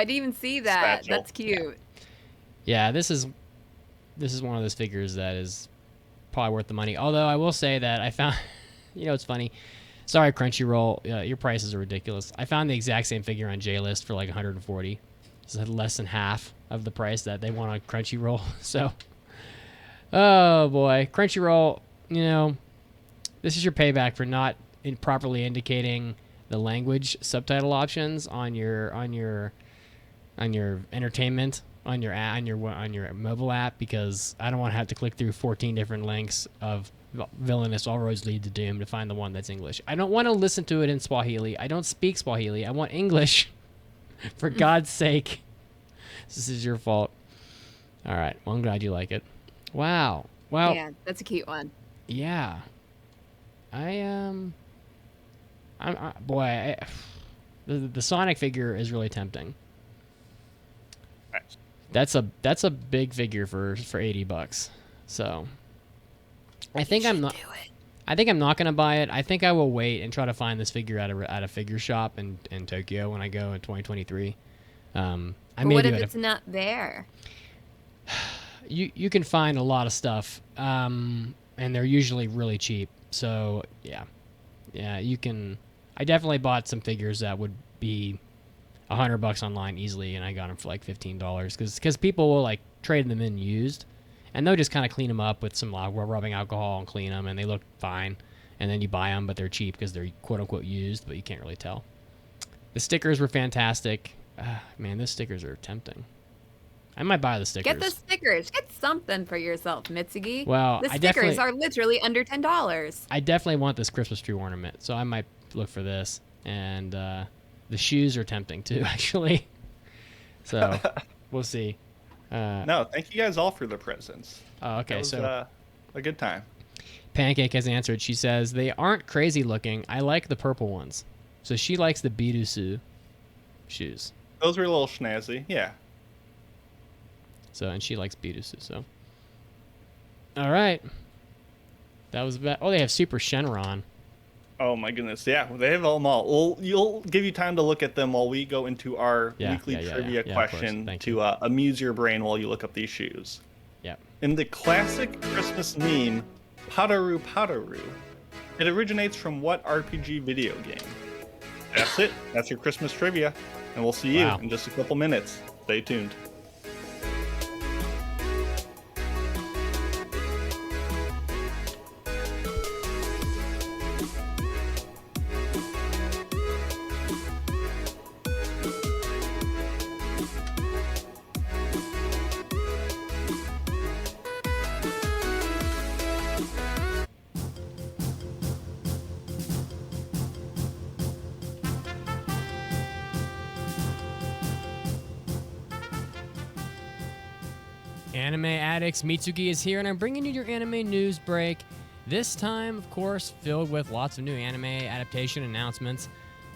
didn't even see that. Spatula. That's cute. Yeah, this is one of those figures that is probably worth the money. Although I will say that I found, it's funny. Sorry, Crunchyroll, your prices are ridiculous. I found the exact same figure on J-List for like $140. It's less than half of the price that they want on Crunchyroll. So, oh boy, Crunchyroll, this is your payback for not properly indicating the language subtitle options on your entertainment on your mobile app, because I don't want to have to click through 14 different links of Villainous All Roads Lead to Doom to find the one that's English. I don't want to listen to it in Swahili. I don't speak Swahili. I want English. For God's sake. This is your fault. All right. Well, I'm glad you like it. Wow. Well, Yeah, that's a cute one. yeah. The Sonic figure is really tempting. Nice. That's a big figure for $80. So I think I'm not gonna buy it. I think I will wait and try to find this figure at a figure shop in Tokyo when I go in 2023. But what if it's not there? You can find a lot of stuff, and they're usually really cheap. So yeah, you can. I definitely bought some figures that would be $100 online easily, and I got them for like $15 because people will like trade them in used, and they'll just kind of clean them up with some rubbing alcohol and clean them, and they look fine. And then you buy them, but they're cheap because they're quote unquote used, but you can't really tell. The stickers were fantastic. Man, those stickers are tempting. I might buy the stickers. Get the stickers. Get something for yourself, Mitsugi. Well, the I stickers definitely- are literally under $10. I definitely want this Christmas tree ornament, so I might look for this. And the shoes are tempting too, actually. So we'll see. No, thank you guys all for the presents. Oh, okay. That was, So a good time. Pancake has answered. She says they aren't crazy looking. I like the purple ones. So she likes the Birusu shoes. Those were a little snazzy. Yeah. So, and she likes Birusu. So, all right. That was bad. Oh, they have Super Shenron. Oh my goodness. Yeah, they have them all. You'll give you time to look at them while we go into our weekly trivia of course. question Thank to amuse your brain while you look up these shoes. Yep. In the classic Christmas meme, Padaru Padaru, it originates from what RPG video game? That's it. That's your Christmas trivia. And we'll see you Wow. in just a couple minutes. Stay tuned. Anime Addicts, Mitsugi is here, and I'm bringing you your anime news break. This time, of course, filled with lots of new anime adaptation announcements.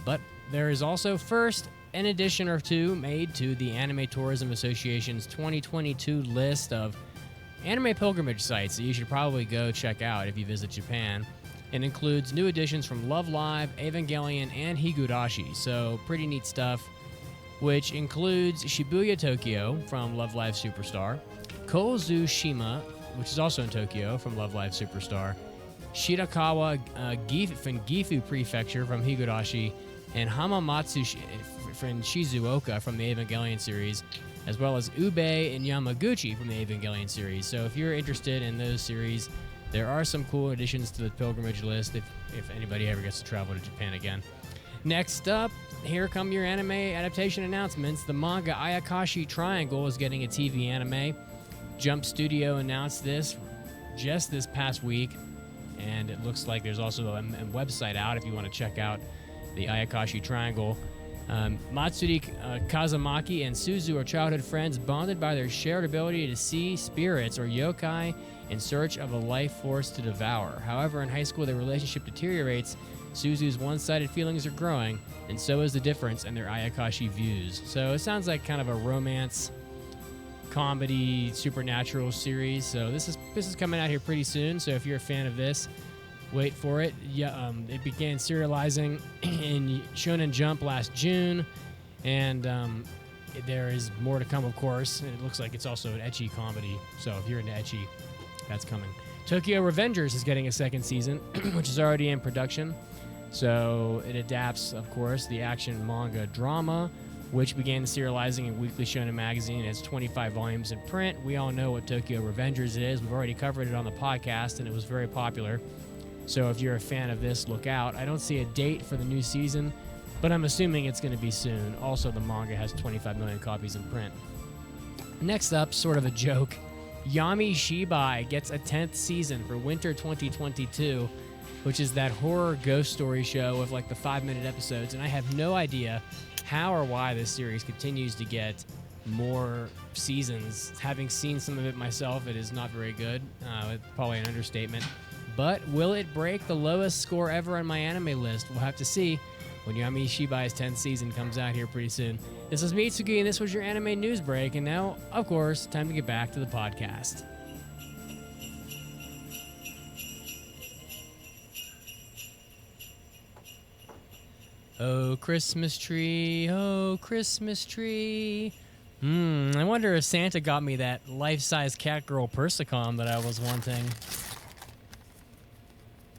But there is also first an addition or two made to the Anime Tourism Association's 2022 list of anime pilgrimage sites that you should probably go check out if you visit Japan. It includes new additions from Love Live, Evangelion, and Higurashi, so pretty neat stuff, which includes Shibuya, Tokyo from Love Live Superstar, Kozushima, which is also in Tokyo from Love Live Superstar, Shirakawa from Gifu Prefecture from Higurashi, and Hamamatsu from Shizuoka from the Evangelion series, as well as Ube and Yamaguchi from the Evangelion series. So if you're interested in those series, there are some cool additions to the pilgrimage list if anybody ever gets to travel to Japan again. Next up, here come your anime adaptation announcements. The manga Ayakashi Triangle is getting a TV anime. Jump Studio announced this just this past week, and it looks like there's also a website out if you want to check out the Ayakashi Triangle. Matsuri Kazamaki and Suzu are childhood friends bonded by their shared ability to see spirits or yokai in search of a life force to devour. However, in high school, their relationship deteriorates. Suzu's one-sided feelings are growing, and so is the difference in their Ayakashi views. So it sounds like kind of a romance, comedy, supernatural series. So this is coming out here pretty soon. So if you're a fan of this, wait for it. Yeah, it began serializing in Shonen Jump last June, and there is more to come, of course. And it looks like it's also an ecchi comedy. So if you're into ecchi, that's coming. Tokyo Revengers is getting a second season, which is already in production. So it adapts, of course, the action manga drama, which began serializing in Weekly Shonen Magazine. It's 25 volumes in print. We all know what Tokyo Revengers is. We've already covered it on the podcast, and it was very popular. So if you're a fan of this, look out. I don't see a date for the new season, but I'm assuming it's going to be soon. Also, the manga has 25 million copies in print. Next up, sort of a joke, Yami Shibai gets a 10th season for winter 2022, which is that horror ghost story show with like the 5-minute episodes, and I have no idea how or why this series continues to get more seasons. Having seen some of it myself, it is not very good. It's probably an understatement. But will it break the lowest score ever on my anime list? We'll have to see when Yami Shibai's 10th season comes out here pretty soon. This is Mitsuki, and this was your anime news break. And now, of course, time to get back to the podcast. Oh, Christmas tree, oh, Christmas tree. I wonder if Santa got me that life-size Catgirl Persicom that I was wanting.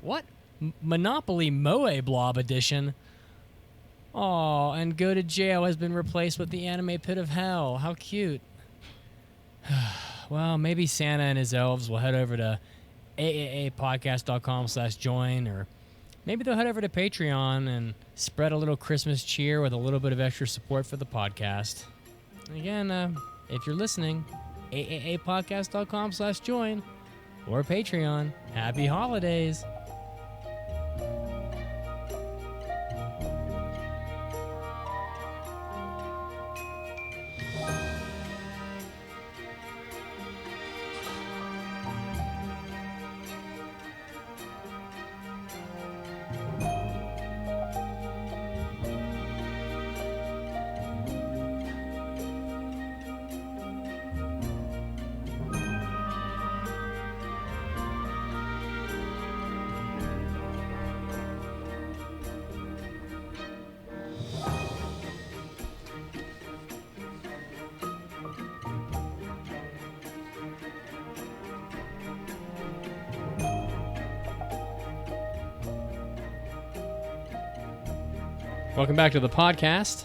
What? Monopoly Moe Blob Edition? Aw, and Go to Jail has been replaced with the Anime Pit of Hell. How cute. Well, maybe Santa and his elves will head over to aaapodcast.com/join, or maybe they'll head over to Patreon and spread a little Christmas cheer with a little bit of extra support for the podcast. Again, if you're listening, aaapodcast.com/join or Patreon. Happy holidays. Welcome back to the podcast.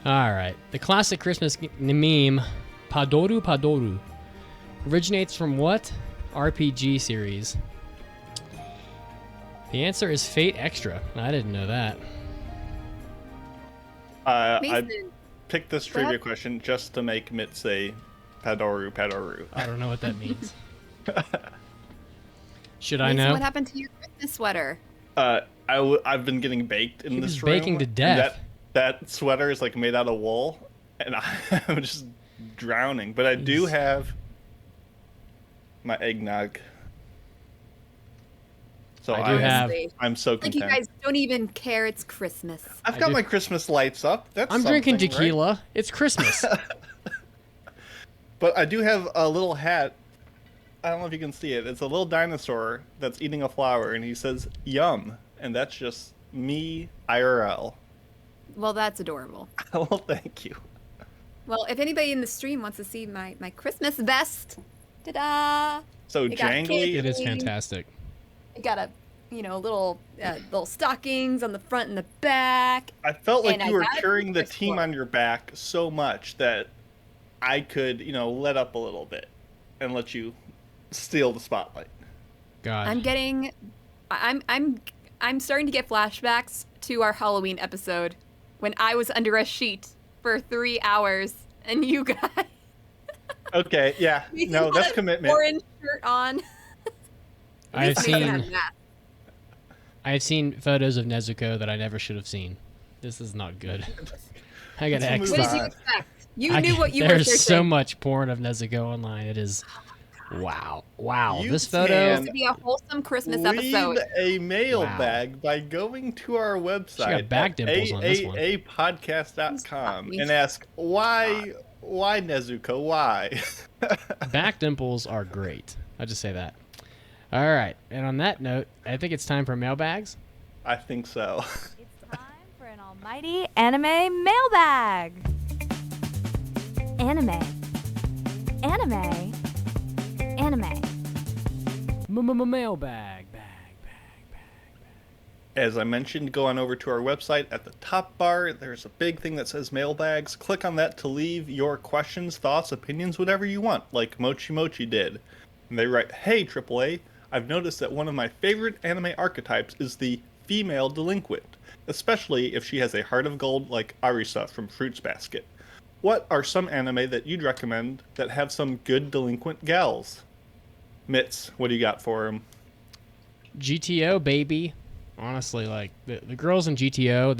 All right. The classic Christmas meme, Padoru Padoru, originates from what RPG series? The answer is Fate Extra. I didn't know that. I Mason, picked this trivia question just to make Mitt say Padoru Padoru. I don't know what that means. Should I Mason, know? what happened to your Christmas sweater? I've been getting baked in He this was room. baking to death. That sweater is like made out of wool, and I'm just drowning. But I do have my eggnog. So I do have- I'm so Like you content. guys don't even care it's Christmas. I've I got do- my Christmas lights up. That's I'm drinking something, right? tequila. It's Christmas. But I do have a little hat. I don't know if you can see it. It's a little dinosaur that's eating a flower, and he says "Yum," and that's just me IRL. Well, that's adorable. Well, thank you. Well, if anybody in the stream wants to see my Christmas vest, ta-da! So It got jangly. It is fantastic. It got a little stockings on the front and the back. I felt like And you I were got it carrying from the the team store. on your back so much that I could, let up a little bit and let you steal the spotlight. God. I'm starting to get flashbacks to our Halloween episode when I was under a sheet for 3 hours and you guys Okay, yeah. No, had that's an commitment. orange shirt on. I have At least Mason had seen a mask. I have seen photos of Nezuko that I never should have seen. This is not good. I got Let's X. move What did you on. expect? You knew what you were There's searching. so much porn of Nezuko online. It is, wow. You This photo. can To be a wholesome Christmas leave episode. a mailbag by going to our website back at dimples on this one. aapodcast.com and ask why Nezuko, why? Back dimples are great. I'll just say that. All right. And on that note, I think it's time for mailbags. I think so. It's time for an almighty anime mailbag. Anime. Mailbag. As I mentioned, go on over to our website. At the top bar, there's a big thing that says mailbags. Click on that to leave your questions, thoughts, opinions, whatever you want, like Mochi Mochi did. And they write, "Hey, AAA, I've noticed that one of my favorite anime archetypes is the female delinquent, especially if she has a heart of gold like Arisa from Fruits Basket. What are some anime that you'd recommend that have some good delinquent gals?" Mitz, what do you got for him? GTO, baby. Honestly, like the girls in GTO,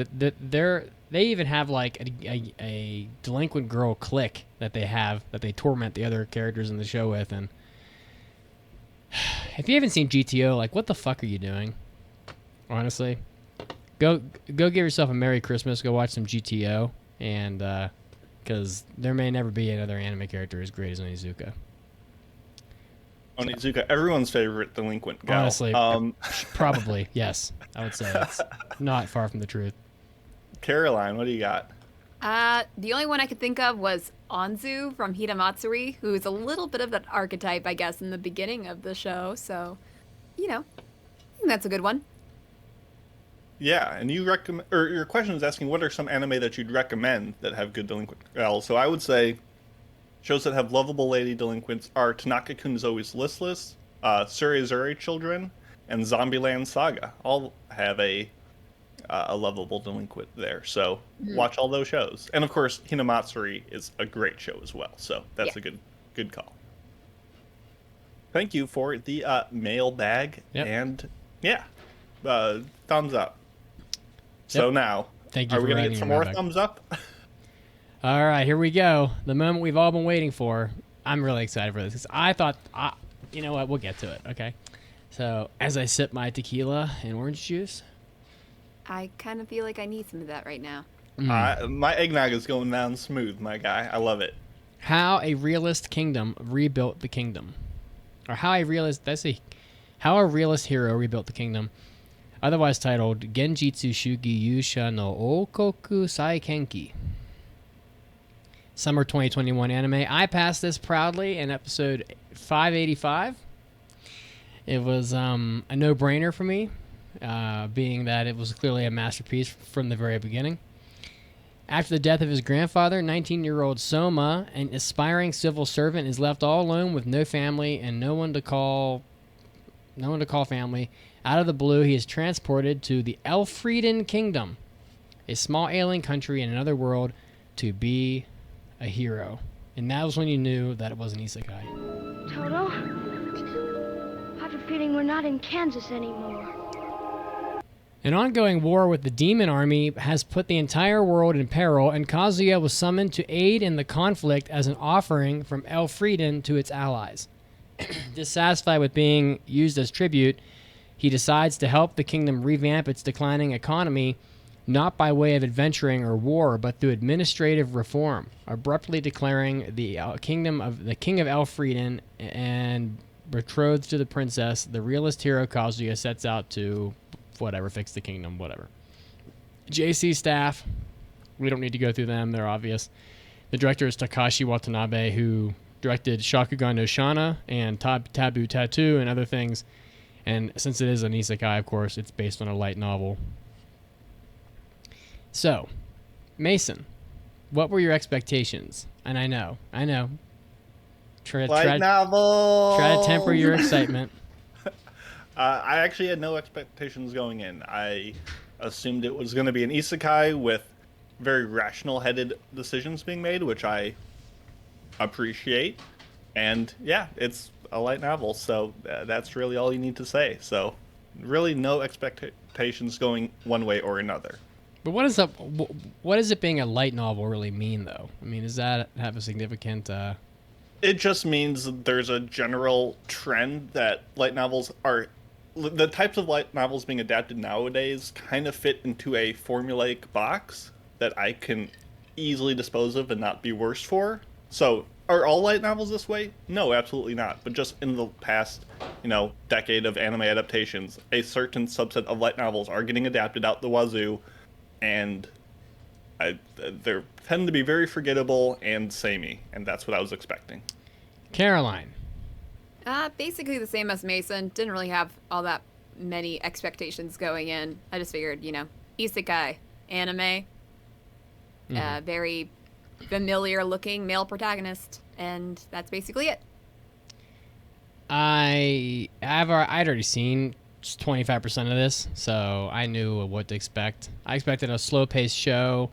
they even have like a delinquent girl clique that they torment the other characters in the show with. And if you haven't seen GTO, like, what the fuck are you doing? Honestly, go give yourself a Merry Christmas. Go watch some GTO, and because there may never be another anime character as great as Onizuka. Onizuka, everyone's favorite delinquent gal. Honestly, probably yes. I would say it's not far from the truth. Caroline, what do you got? The only one I could think of was Anzu from Hitamatsuri, who's a little bit of that archetype, I guess, in the beginning of the show. So, I think that's a good one. Yeah, and you recommend, or your question is asking what are some anime that you'd recommend that have good delinquent gals. So I would say shows that have lovable lady delinquents are Tanaka-kun's Always Listless, Surezure Children, and Zombieland Saga. All have a lovable delinquent there. So watch all those shows. And of course, Hinamatsuri is a great show as well. So that's a good call. Thank you for the mailbag. Yep. And thumbs up. So now, Thank you are for we going to writing get some your more mailbag. thumbs up? All right, here we go. The moment we've all been waiting for. I'm really excited for this because I thought, you know what? We'll get to it. Okay. So as I sip my tequila and orange juice, I kind of feel like I need some of that right now. My eggnog is going down smooth, my guy. I love it. How a Realist Kingdom Rebuilt the Kingdom, or how a realist hero rebuilt the kingdom, otherwise titled Genjitsu Shugi Yusha no Okoku Saikenki. Summer 2021 anime. I passed this proudly in episode 585. It was a no-brainer for me, being that it was clearly a masterpiece from the very beginning. After the death of his grandfather, 19-year-old Soma, an aspiring civil servant, is left all alone with no family and no one to call family. Out of the blue, he is transported to the Elfrieden Kingdom, a small alien country in another world, to be a hero. And that was when you knew that it was an isekai. Toto? I have a feeling we're not in Kansas anymore. An ongoing war with the demon army has put the entire world in peril, and Kazuya was summoned to aid in the conflict as an offering from Elfrieden to its allies. Dissatisfied with being used as tribute, he decides to help the kingdom revamp its declining economy, not by way of adventuring or war, but through administrative reform, abruptly declaring the king of Elfrieden and betrothed to the princess. The realist hero Kazuya sets out to fix the kingdom, whatever. JC staff, we don't need to go through them, they're obvious. The director is Takashi Watanabe, who directed Shakugan no Shana and Taboo Tattoo and other things. And since it is an isekai, of course, it's based on a light novel. So, Mason, what were your expectations? And I know. Try to temper your excitement. I actually had no expectations going in. I assumed it was going to be an isekai with very rational-headed decisions being made, which I appreciate. And yeah, it's a light novel, so that's really all you need to say. So really no expectations going one way or another. But what does it being a light novel really mean, though? I mean, does that have a significant? It just means there's a general trend that light novels are the types of light novels being adapted nowadays kind of fit into a formulaic box that I can easily dispose of and not be worse for. So, are all light novels this way? No, absolutely not. But just in the past, decade of anime adaptations, a certain subset of light novels are getting adapted out the wazoo, and they tend to be very forgettable and samey, and that's what I was expecting. Caroline. Basically the same as Mason. Didn't really have all that many expectations going in. I just figured, isekai, anime, very familiar looking male protagonist, and that's basically it. I'd already seen just 25% of this, so I knew what to expect. I expected a slow-paced show.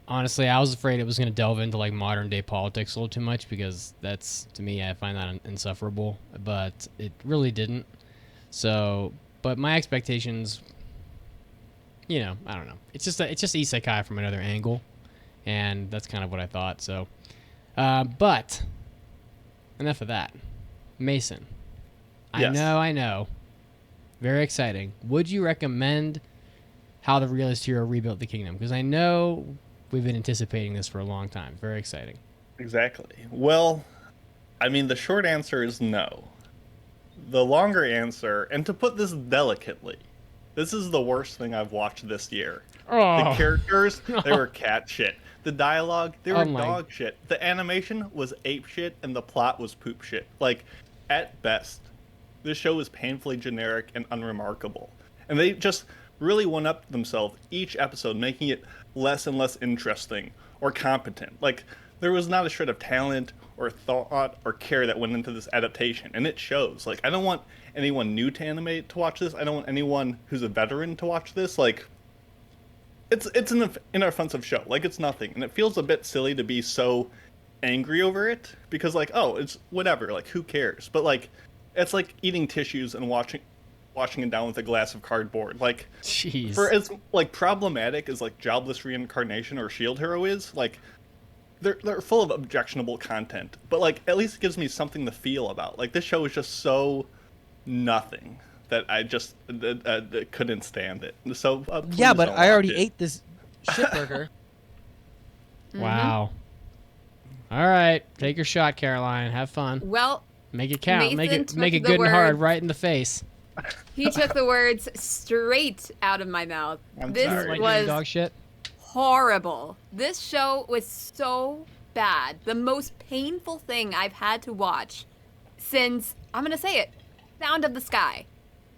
Honestly, I was afraid it was going to delve into like modern day politics a little too much, because that's, to me, I find that insufferable, but it really didn't. So, but my expectations, I don't know. It's just isekai from another angle, and that's kind of what I thought. So, but enough of that. Mason. Yes. I know. Very exciting. Would you recommend How the Realist Hero Rebuilt the Kingdom? Because I know we've been anticipating this for a long time. Very exciting. Exactly. Well, the short answer is no. The longer answer, and to put this delicately, this is the worst thing I've watched this year. Oh. The characters, they were cat shit. The dialogue, they were Oh my. dog shit. The animation was ape shit, and the plot was poop shit. Like, at best, this show was painfully generic and unremarkable. And they just really one-up themselves each episode, making it less and less interesting or competent. Like, there was not a shred of talent or thought or care that went into this adaptation, and it shows. Like, I don't want anyone new to anime to watch this. I don't want anyone who's a veteran to watch this. Like, it's an inoffensive show. Like, it's nothing, and it feels a bit silly to be so angry over it, because, like, oh, it's whatever. Like, who cares? But, like, it's like eating tissues and washing it down with a glass of cardboard. Like, Jeez. for as like problematic as like Jobless Reincarnation or Shield Hero is, like, they're full of objectionable content, but like at least it gives me something to feel about. Like, this show is just so nothing that I just couldn't stand it. So Yeah, please but don't I already watch it. ate this shit burger. Wow. All right. Take your shot, Caroline. Have fun. Well, Make it count. Mason Make it took the good and hard words. right in the face. he took the words straight out of my mouth. I'm This sorry. Like was dog shit. horrible. This show was so bad. The most painful thing I've had to watch since, I'm going to say it, Sound of the Sky.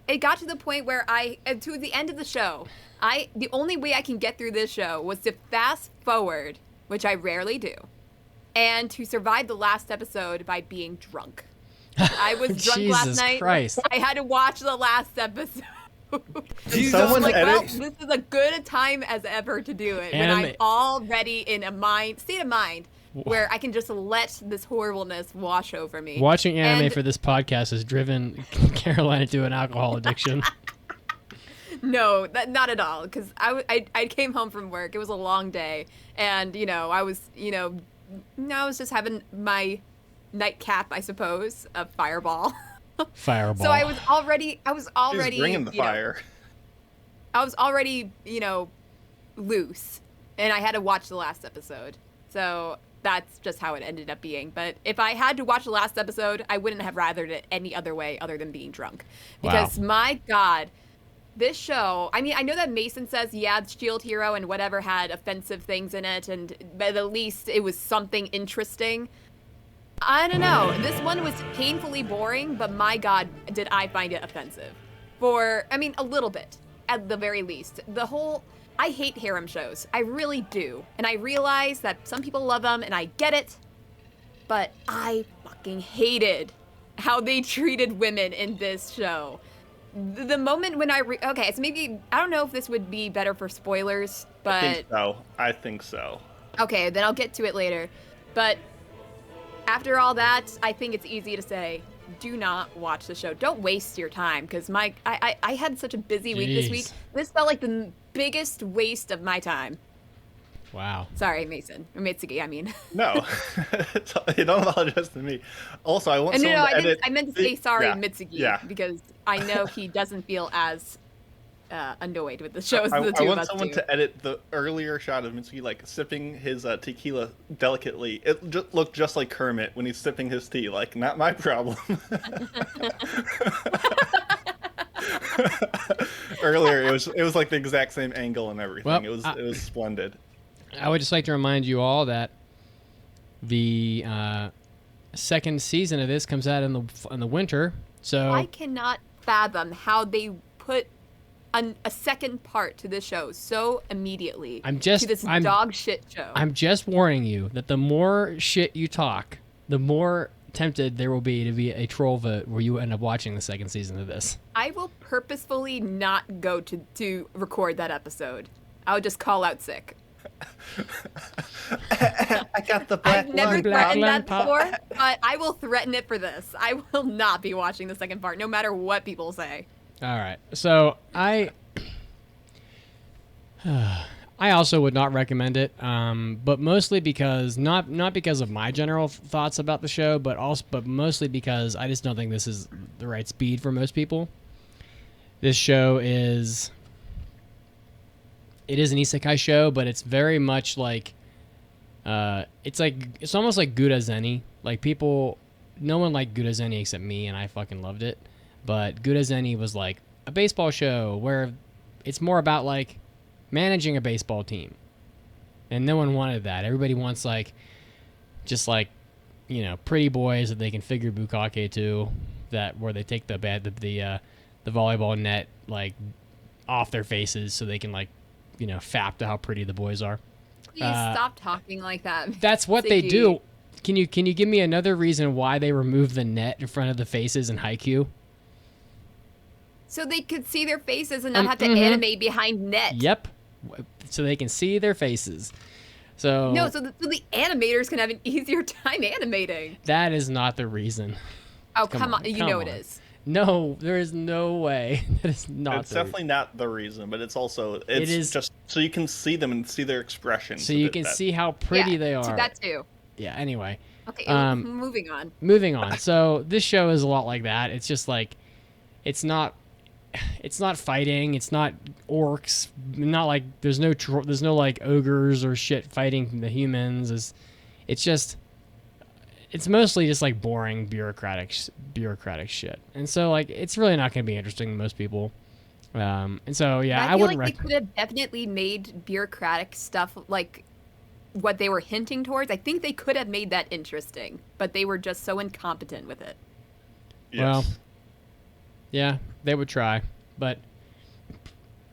It got to the point where to the end of the show, the only way I can get through this show was to fast forward, which I rarely do, and to survive the last episode by being drunk. I was drunk last Jesus night. Christ. I had to watch the last episode. Did So I'm someone like, well, edit? this is a good time as ever to do it. When Anime- I'm already in a state of mind where I can just let this horribleness wash over me. Watching anime And- for this podcast has driven Caroline into an alcohol addiction. No, not at all. Because I came home from work. It was a long day, and I was just having my nightcap, I suppose, of Fireball. Fireball. So I was already She's bringing the fire. I was already, loose, and I had to watch the last episode. So that's just how it ended up being. But if I had to watch the last episode, I wouldn't have rathered it any other way other than being drunk. Because my God, this show, I know that Mason says, yeah, it's Shield Hero and whatever had offensive things in it, but at least it was something interesting. I don't know. This one was painfully boring, but my God, did I find it offensive. A little bit, at the very least. I hate harem shows. I really do. And I realize that some people love them, and I get it. But I fucking hated how they treated women in this show. The moment when okay, so maybe, I don't know if this would be better for spoilers, but... I think so. Okay, then I'll get to it later. But after all that, I think it's easy to say, do not watch the show. Don't waste your time, because I had such a busy week this week. Jeez. This felt like the biggest waste of my time. Wow. Sorry, Mason. Or Mitsuki, I mean. No, you don't apologize to me. Also, I want someone to edit. I meant to say sorry, Yeah, Mitsuki, yeah. because I know he doesn't feel as annoyed with the show as the I two of want us someone do. to edit the earlier shot of Mitsuki like sipping his tequila delicately. It just looked just like Kermit when he's sipping his tea. Like, not my problem. Earlier, it was like the exact same angle and everything. Well, it was splendid. I would just like to remind you all that the second season of this comes out in the winter. So I cannot fathom how they put a second part to this show so immediately to this dog shit show. I'm just warning you that the more shit you talk, the more tempted there will be to be a troll vote where you end up watching the second season of this. I will purposefully not go to record that episode. I'll just call out sick. I got the black I've never lung threatened that pop. before, but I will threaten it for this. I will not be watching the second part, no matter what people say. All right. So I also would not recommend it, but mostly because not because of my general thoughts about the show, but mostly because I just don't think this is the right speed for most people. This show is an isekai show, but it's very much like it's almost like Gura Zeni. Like no one liked Gura Zeni except me, and I fucking loved it. But Gura Zeni was like a baseball show where it's more about like managing a baseball team, and no one wanted that. Everybody wants just pretty boys that they can figure bukkake to, where they take the volleyball net like off their faces so they can fap to how pretty the boys are. Please stop talking like that. That's what they do. Can you give me another reason why they removed the net in front of the faces in Haikyuu? So they could see their faces and not have to animate behind net. Yep. So they can see their faces. So No, so the animators can have an easier time animating. that is not the reason. Oh, come on. You come know on. it is. No, there is no way. That is not. It's definitely not the reason, but it's is just so you can see them and see their expressions. So you can see how pretty they are. That too. Yeah. Anyway. Okay. Moving on. Moving on. So this show is a lot like that. It's just like, it's not fighting. It's not orcs. Not like there's no like ogres or shit fighting the humans. It's mostly just like boring bureaucratic shit. And so like it's really not going to be interesting to most people. And so yeah, I feel wouldn't like they could have definitely made bureaucratic stuff like what they were hinting towards. I think they could have made that interesting, but they were just so incompetent with it. Yes. Well, yeah, they would try, but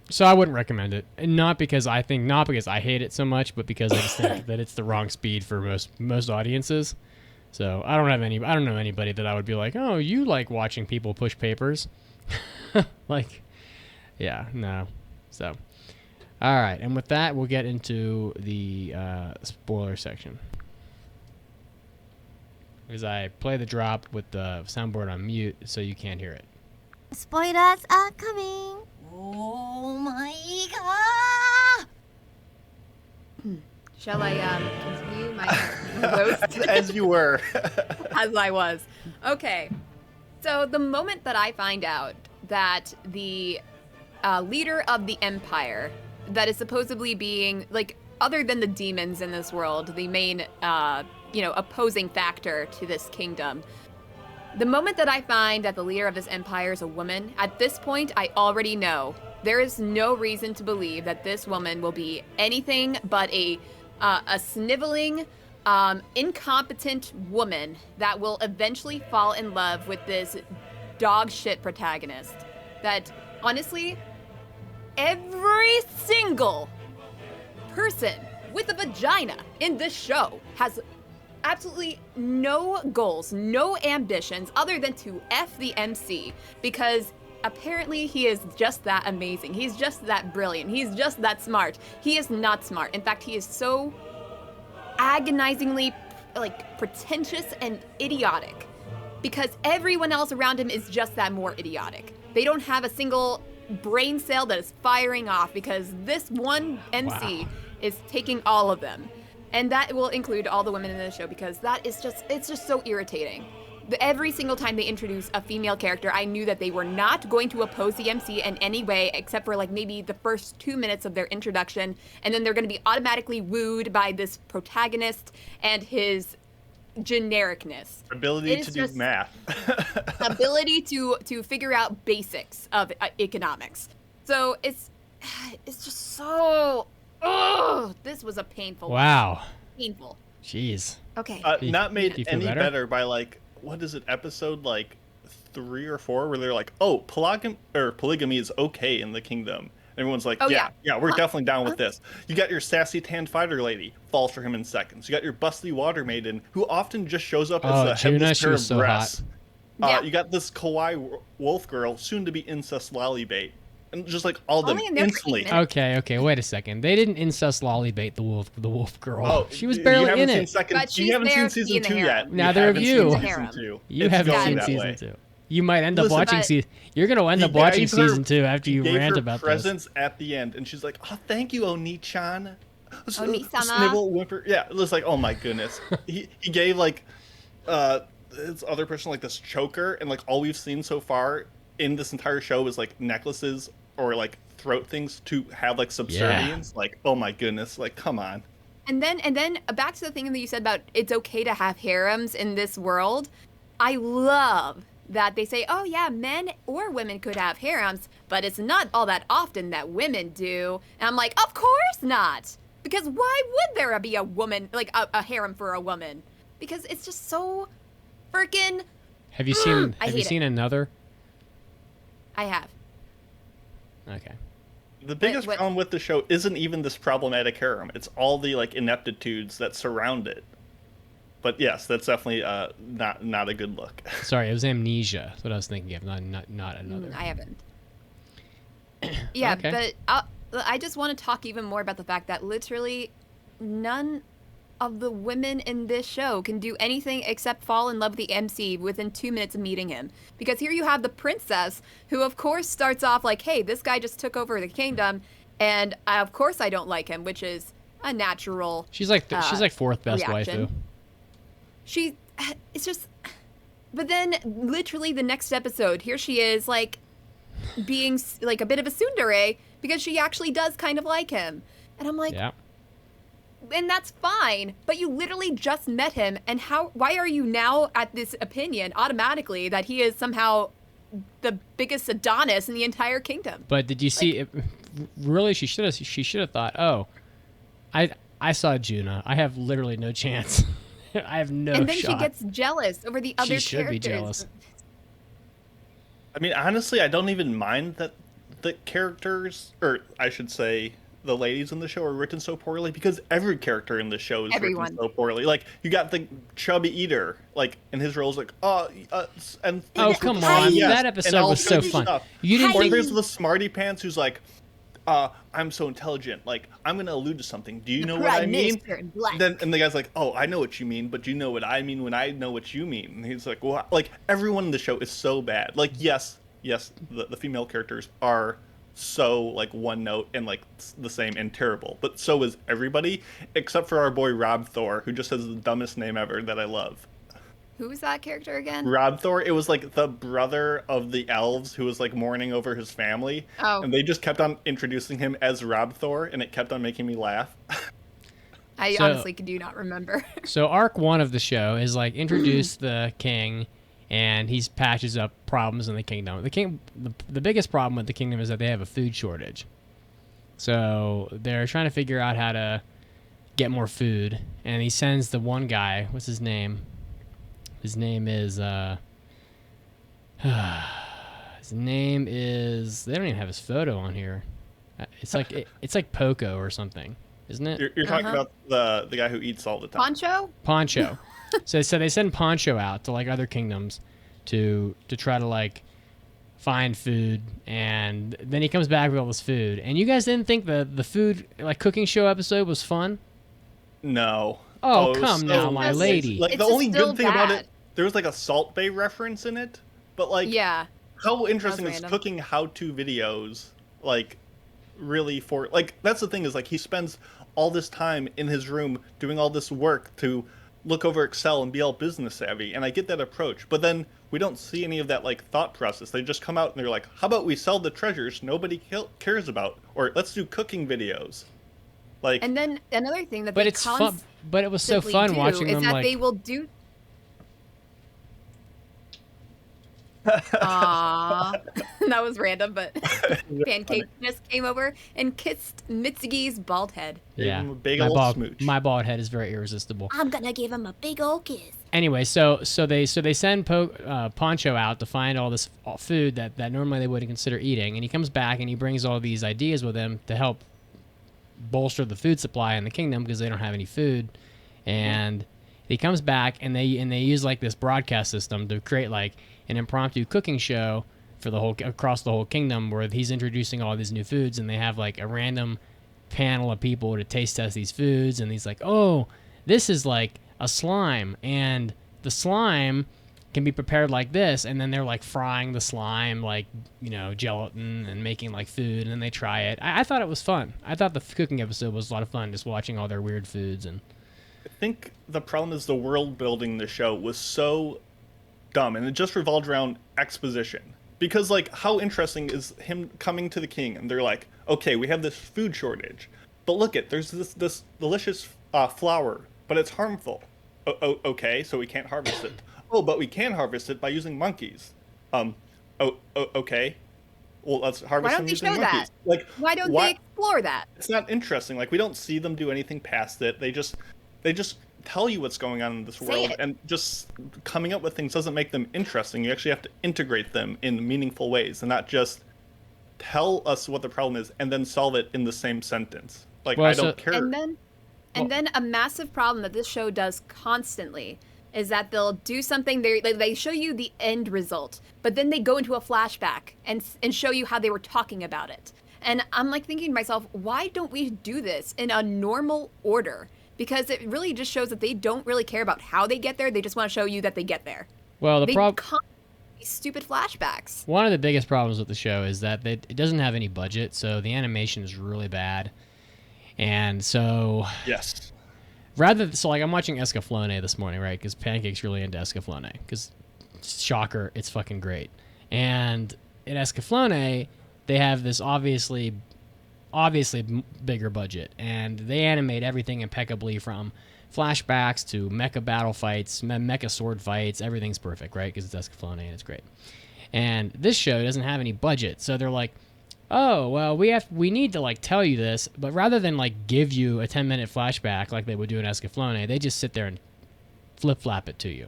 so I wouldn't recommend it. And not because I hate it so much, but because I just think that it's the wrong speed for most audiences. So I don't know anybody that I would be like, oh, you like watching people push papers. Like, yeah, no. So, all right. And with that, we'll get into the spoiler section. Because I play the drop with the soundboard on mute so you can't hear it. Spoilers are coming. Oh my god! Shall I continue my roast? As you were. As I was. Okay. So the moment that I find out that the leader of the empire that is supposedly being, like, other than the demons in this world, the main, opposing factor to this kingdom, the moment that I find that the leader of this empire is a woman, at this point, I already know there is no reason to believe that this woman will be anything but a sniveling, incompetent woman that will eventually fall in love with this dog shit protagonist. That, honestly, every single person with a vagina in this show has absolutely no goals, no ambitions other than to F the MC, because apparently he is just that amazing. He's just that brilliant. He's just that smart. He is not smart. In fact, he is so agonizingly, pretentious and idiotic because everyone else around him is just that more idiotic. They don't have a single brain cell that is firing off because this one MC is taking all of them. And that will include all the women in the show because it's just so irritating. Every single time they introduce a female character, I knew that they were not going to oppose the MC in any way except for like maybe the first 2 minutes of their introduction. And then they're going to be automatically wooed by this protagonist and his genericness. Ability to do math. Ability to figure out basics of economics. So it's just so... Oh, this was a painful Wow. Painful. Jeez. Okay. Not made Do you feel any better by like, what is it, episode like 3 or 4, where they're like, oh, polygamy is okay in the kingdom. Everyone's like, yeah, we're definitely down with this. You got your sassy tan fighter lady, falls for him in seconds. You got your busty water maiden, who often just shows up as a headless pair of breasts. You got this kawaii wolf girl, soon to be incest lolly bait. And just like all of them instantly. Okay, wait a second. They didn't incest lollybait the wolf girl. Oh, she was barely in it. You haven't seen season 2 yet. Neither have you. You haven't seen season 2. You might end up watching season. You're gonna end up watching season 2 after you rant about this. Presents at the end, and she's like, "Oh, thank you, Oni-chan." Oni-sama. Snivel, whimper. Yeah, it was like, oh my goodness. he gave like this other person like this choker, and like all we've seen so far in this entire show is like necklaces or like throat things to have like subservience. Like, oh my goodness, like come on. And then back to the thing that you said about it's okay to have harems in this world. I love that they say, oh yeah, men or women could have harems, but it's not all that often that women do. And I'm like, of course not. Because why would there be a woman, like a harem for a woman? Because it's just so freaking... Have you seen another? I have. Okay. The biggest problem with the show isn't even this problematic harem. It's all the like ineptitudes that surround it. But yes, that's definitely not a good look. Sorry, it was Amnesia. That's what I was thinking of. Not another. I haven't. Yeah, okay. But I just want to talk even more about the fact that literally none of the women in this show can do anything except fall in love with the MC within 2 minutes of meeting him. Because here you have the princess, who of course starts off like, hey, this guy just took over the kingdom, and of course I don't like him, which is a natural She's like fourth best reaction. Waifu. It's just... But then, literally the next episode, here she is, like, being like a bit of a tsundere, because she actually does kind of like him. And I'm like... Yeah. And that's fine, but you literally just met him, and why are you now at this opinion automatically that he is somehow the biggest Adonis in the entire kingdom? But did you see it? Really, she should have thought, oh, I saw Juna. I have literally no chance. I have no shot. And then she gets jealous over the other characters. She should be jealous. I mean, honestly, I don't even mind that the characters, or I should say, the ladies in the show are written so poorly, because every character in the show is written so poorly. Like, you got the chubby eater, like, and his role's like, and come on, that episode was so fun. You didn't. Or there's the smarty pants who's like, I'm so intelligent, like, I'm gonna allude to something. Do you know what I mean? And the guy's like, oh, I know what you mean, but do you know what I mean when I know what you mean? And he's like, well, like, everyone in the show is so bad. Like, yes, the female characters are so like one note and like the same and terrible, but so is everybody except for our boy Rob Thor, who just has the dumbest name ever that I love. Who's that character again? Rob Thor. It was like the brother of the elves who was like mourning over his family. Oh. And they just kept on introducing him as Rob Thor, and it kept on making me laugh. I honestly do not remember. So arc 1 of the show is like introduce the king, and he patches up problems in the kingdom. The biggest problem with the kingdom is that they have a food shortage. So they're trying to figure out how to get more food, and he sends the one guy. What's his name? His name is they don't even have his photo on here. It's like Poco or something, isn't it? You're talking about the guy who eats all the time. Poncho. So they send Poncho out to like other kingdoms to try to like find food, and then he comes back with all this food. And you guys didn't think the food like cooking show episode was fun? No. Oh, come now, my lady. Like, the only good thing about it, there was like a Salt Bay reference in it, but like, yeah, how interesting is random. cooking how-to videos, like, really for, like, that's the thing is, like, he spends all this time in his room doing all this work to look over Excel and be all business savvy, and I get that approach, but then we don't see any of that, like, thought process. They just come out and they're like, how about we sell the treasures nobody cares about, or let's do cooking videos. Like, And then another thing that But they it's fun. But it was so constantly fun do watching is them that like. they will do. Aww, that was random, but Pancake just came over and kissed Mitsugi's bald head. Yeah, him a big old smooch. my bald head is very irresistible. I'm gonna give him a big ol' kiss. Anyway, so they send Poncho out to find all this food that normally they wouldn't consider eating, and he comes back and he brings all these ideas with him to help bolster the food supply in the kingdom because they don't have any food. And he comes back and they use like this broadcast system to create like an impromptu cooking show for the whole across the whole kingdom where he's introducing all these new foods, and they have like a random panel of people to taste test these foods, and he's like, oh, this is like a slime, and the slime can be prepared like this, and then they're like frying the slime like, you know, gelatin and making like food, and then they try it. I thought it was fun. I thought the cooking episode was a lot of fun, just watching all their weird foods. And I think the problem is the world building in the show was so dumb, and it just revolved around exposition. Because, like, how interesting is him coming to the king, and they're like, okay, we have this food shortage, but look there's this delicious flour, but it's harmful. Okay, so we can't harvest it. Oh, but we can harvest it by using monkeys. Okay. Well, let's harvest Why them don't they using show monkeys. that? Like, Why don't they explore that? It's not interesting. Like, we don't see them do anything past it. They just tell you what's going on in this world, and just coming up with things doesn't make them interesting. You actually have to integrate them in meaningful ways, and not just tell us what the problem is and then solve it in the same sentence. Like, well, I don't care. And then a massive problem that this show does constantly is that they'll do something, they show you the end result, but then they go into a flashback and show you how they were talking about it. And I'm like thinking to myself, why don't we do this in a normal order? Because it really just shows that they don't really care about how they get there. They just want to show you that they get there. well, They these stupid flashbacks. one of the biggest problems with the show is that it doesn't have any budget, so the animation is really bad. And so Yes. so like I'm watching Escaflowne this morning, right? Because Pancake's really into Escaflowne. Because shocker, it's fucking great. And in Escaflowne, they have this obviously bigger budget, and they animate everything impeccably from flashbacks to mecha battle fights, mecha sword fights. Everything's perfect, right? Because it's Escaflowne and it's great. And this show doesn't have any budget, so they're like, oh, well, we need to like tell you this, but rather than like give you a 10-minute flashback like they would do in Escaflowne, they just sit there and flip-flap it to you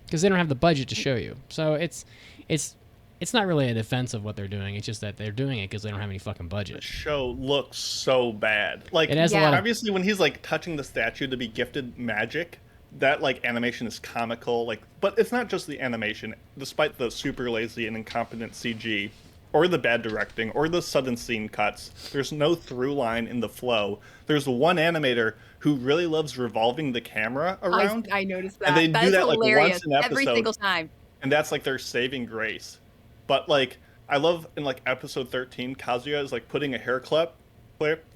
because they don't have the budget to show you. So it's not really a defense of what they're doing. It's just that they're doing it because they don't have any fucking The budget. show looks so bad. Like, It has a lot of- obviously when he's like touching the statue to be gifted magic, that like animation is comical. Like, but it's not just the animation. Despite the super lazy and incompetent CG, or the bad directing, or the sudden scene cuts, there's no through line in the flow. There's one animator who really loves revolving the camera around. I noticed that. And they That do is that like hilarious once an episode. every single time. And that's like their saving grace. But like, I love in like episode 13, Kazuya is like putting a hair clip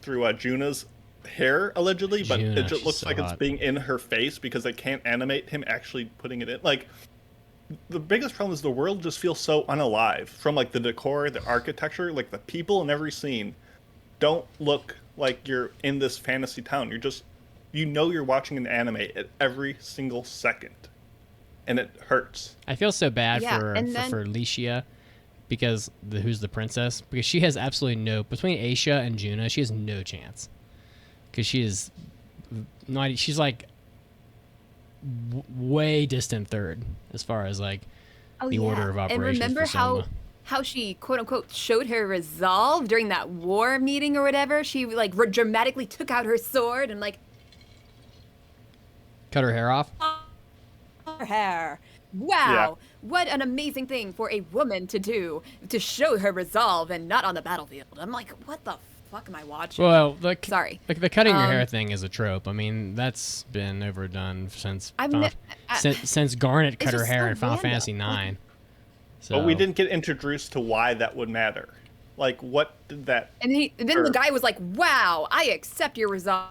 through Juna's hair allegedly, but Juna, it just she's looks so like it's hot. being in her face because they can't animate him actually putting it in. Like, the biggest problem is the world just feels so unalive. From like the decor, the architecture, like the people in every scene don't look like you're in this fantasy town. You're just, you're watching an anime at every single second, and it hurts. I feel so bad Yeah, for and then- Licia because who's the princess, because she has absolutely no, between Aisha and Juna, she has no chance because she is not, she's like way distant third as far as like the order of operations. And remember for Selma. how she quote unquote showed her resolve during that war meeting or whatever? She like dramatically took out her sword and like cut her hair off. her hair. Wow, what an amazing thing for a woman to do, to show her resolve and not on the battlefield. I'm like, what the fuck am I watching? Well, Sorry. the cutting your hair thing is a trope. I mean, that's been overdone since I've since Garnet it's cut her just hair so in Final random. Fantasy IX. But we didn't get introduced to why that would matter. Like, what did that... And then the guy was like, wow, I accept your resolve.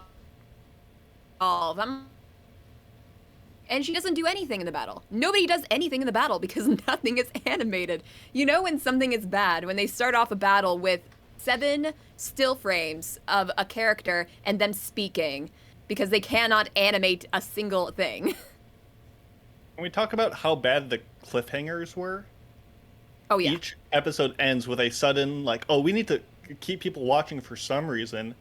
And she doesn't do anything in the battle. Nobody does anything in the battle because nothing is animated. You know when something is bad, when they start off a battle with 7 still frames of a character and them speaking because they cannot animate a single thing. When we talk about how bad the cliffhangers were, oh yeah, each episode ends with a sudden, like, oh, we need to keep people watching for some reason.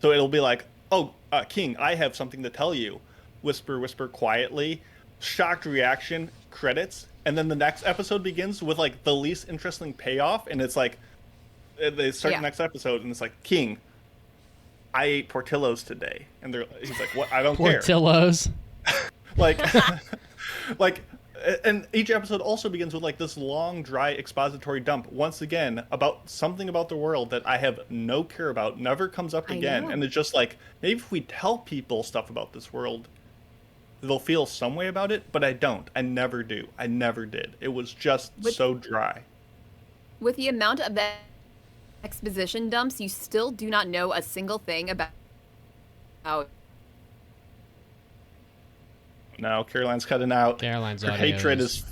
So it'll be like, oh, King, I have something to tell you. Whisper, whisper quietly. Shocked reaction, credits. And then the next episode begins with, like, the least interesting payoff. And it's like, they start the next episode, and it's like, King, I ate Portillo's today. And he's like, what? I don't care. Portillo's? Like... Like, and each episode also begins with, like, this long, dry expository dump, once again, about something about the world that I have no care about, never comes up again. And it's just like, maybe if we tell people stuff about this world, they'll feel some way about it, but I don't. I never do. I never did. It was just so dry. With the amount of that exposition dumps, you still do not know a single thing about how... No, Caroline's cutting out. Caroline's her audio hatred is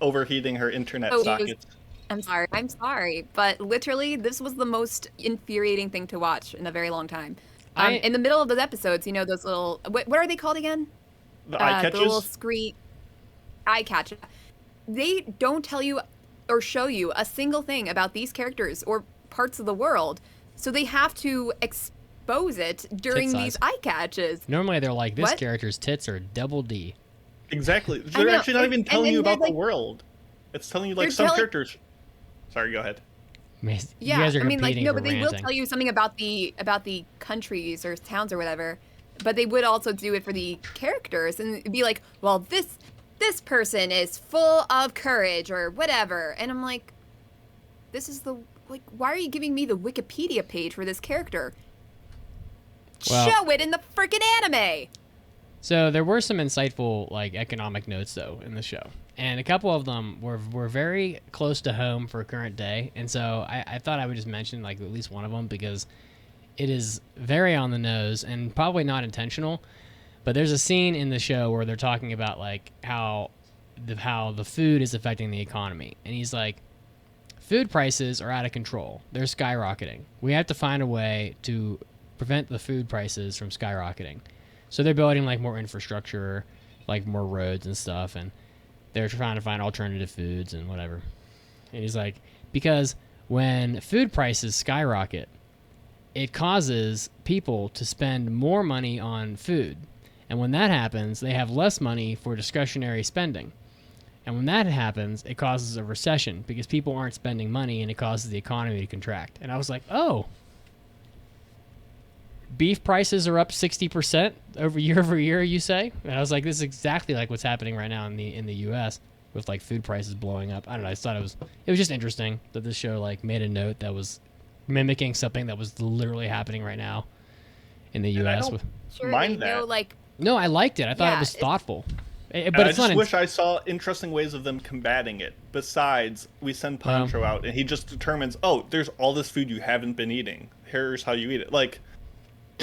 overheating her internet sockets. I'm sorry, but literally, this was the most infuriating thing to watch in a very long time. In the middle of those episodes, you know, those little... What are they called again? The eye catches? The little screen... Eye catch. They don't tell you or show you a single thing about these characters or parts of the world, so they have to expose it during these eye catches. Normally they're like, this character's tits are double D. Exactly. They're actually not even telling you about the world. It's telling you, like, some characters... Sorry, go ahead. You guys are competing but they will tell you something about the countries or towns or whatever, but they would also do it for the characters and be like, well, this person is full of courage or whatever. And I'm like, this is why are you giving me the Wikipedia page for this character? Well, show it in the freaking anime. So there were some insightful, like, economic notes, though, in the show. And a couple of them were very close to home for current day. And so I thought I would just mention, like, at least one of them because it is very on the nose and probably not intentional. But there's a scene in the show where they're talking about, like, how the food is affecting the economy. And he's like, food prices are out of control. They're skyrocketing. We have to find a way to prevent the food prices from skyrocketing. So they're building, like, more infrastructure, like more roads and stuff, and they're trying to find alternative foods and whatever. And he's like, because when food prices skyrocket, it causes people to spend more money on food. And when that happens, they have less money for discretionary spending. And when that happens, it causes a recession because people aren't spending money and it causes the economy to contract. And I was like, oh, beef prices are up 60% over year, you say? And I was like, this is exactly like what's happening right now in the U.S. with, like, food prices blowing up. I don't know. I just thought it was just interesting that this show, like, made a note that was mimicking something that was literally happening right now in the U.S. Mind that. No, I liked it. I thought it was thoughtful. But I just wish I saw interesting ways of them combating it. Besides, we send Pancho out, and he just determines, oh, there's all this food you haven't been eating. Here's how you eat it. Like,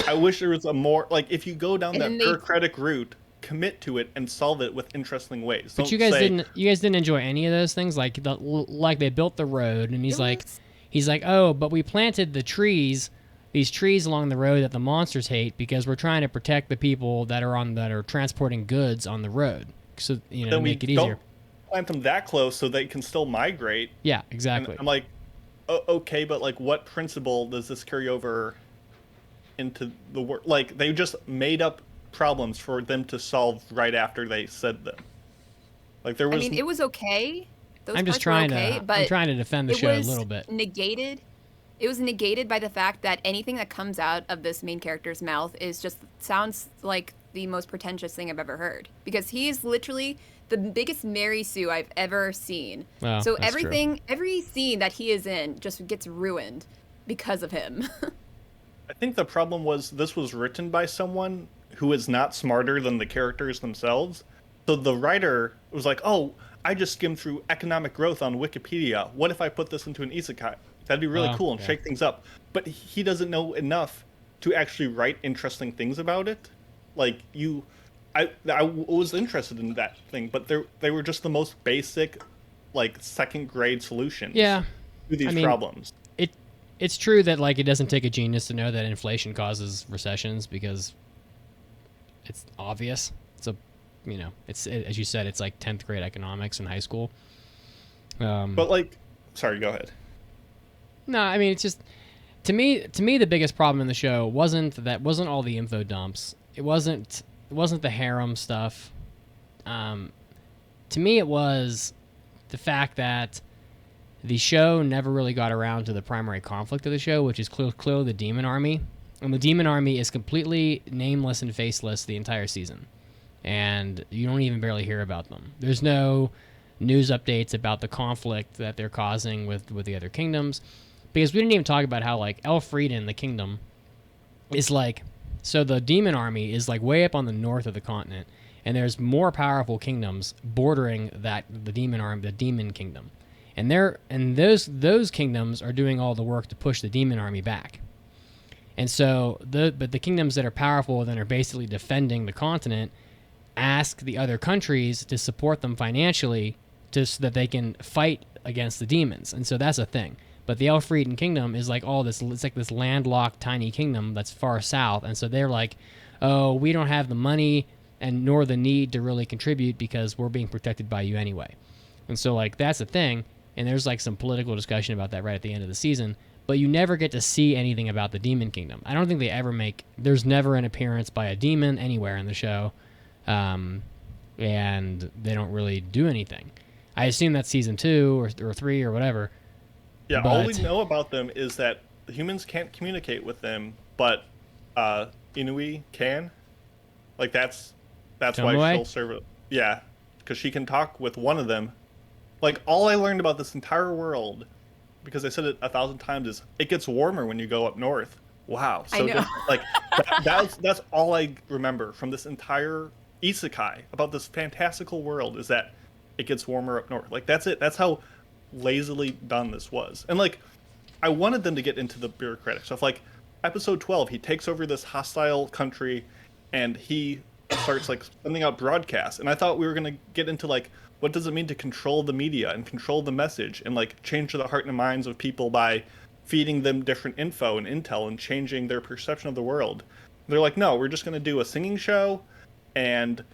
I wish there was a more, like, if you go down that bureaucratic route, commit to it and solve it with interesting ways. But you guys didn't enjoy any of those things. Like they built the road, and he's like, oh, but we planted these trees along the road that the monsters hate because we're trying to protect the people that are transporting goods on the road. So, you know, to make it easier. Don't plant them that close so they can still migrate. Yeah, exactly. And I'm like, okay, but, like, what principle does this carry over into the work? Like, they just made up problems for them to solve right after they said them. Like, there was. I mean, it was okay. I'm trying to defend the show a little bit. It was negated by the fact that anything that comes out of this main character's mouth sounds like the most pretentious thing I've ever heard. Because he is literally the biggest Mary Sue I've ever seen. Well, so every scene that he is in just gets ruined because of him. I think the problem was this was written by someone who is not smarter than the characters themselves. So the writer was like, oh, I just skimmed through economic growth on Wikipedia. What if I put this into an isekai? That'd be really cool and shake things up. But he doesn't know enough to actually write interesting things about it. Like, I was interested in that thing, but they were just the most basic, like, second grade solutions Yeah. to these problems. It's true that, like, it doesn't take a genius to know that inflation causes recessions because it's obvious. It's as you said, it's like 10th grade economics in high school. But, like, sorry, go ahead. No, I mean, it's just to me the biggest problem in the show wasn't all the info dumps. It wasn't the harem stuff. To me, it was the fact that the show never really got around to the primary conflict of the show, which is clearly the Demon Army. And the Demon Army is completely nameless and faceless the entire season. And you don't even barely hear about them. There's no news updates about the conflict that they're causing with the other kingdoms. Because we didn't even talk about how, like, Elfrieden, the kingdom, is like... So the Demon Army is, like, way up on the north of the continent. And there's more powerful kingdoms bordering the Demon Kingdom. And those kingdoms are doing all the work to push the Demon Army back. And so but the kingdoms that are powerful and are basically defending the continent ask the other countries to support them financially so that they can fight against the demons. And so that's a thing. But the Elfrieden Kingdom is like it's like this landlocked tiny kingdom that's far south. And so they're like, oh, we don't have the money and nor the need to really contribute because we're being protected by you anyway. And so, like, that's a thing. And there's, like, some political discussion about that right at the end of the season. But you never get to see anything about the Demon Kingdom. I don't think they ever there's never an appearance by a demon anywhere in the show. And they don't really do anything. I assume that's season 2 or 3 or whatever. Yeah, all we know about them is that the humans can't communicate with them, but Inui can. Like, that's why she'll serve it. Yeah, because she can talk with one of them. Like, all I learned about this entire world, because I said it 1,000 times, is it gets warmer when you go up north. Wow, so different. Like, that's all I remember from this entire isekai about this fantastical world, is that it gets warmer up north. Like, that's it. That's how lazily done this was. And, like, I wanted them to get into the bureaucratic stuff. Like, episode 12, he takes over this hostile country, and he starts, like, sending out broadcasts. And I thought we were going to get into, like, what does it mean to control the media and control the message and, like, change the heart and minds of people by feeding them different info and intel and changing their perception of the world. They're like, no, we're just going to do a singing show and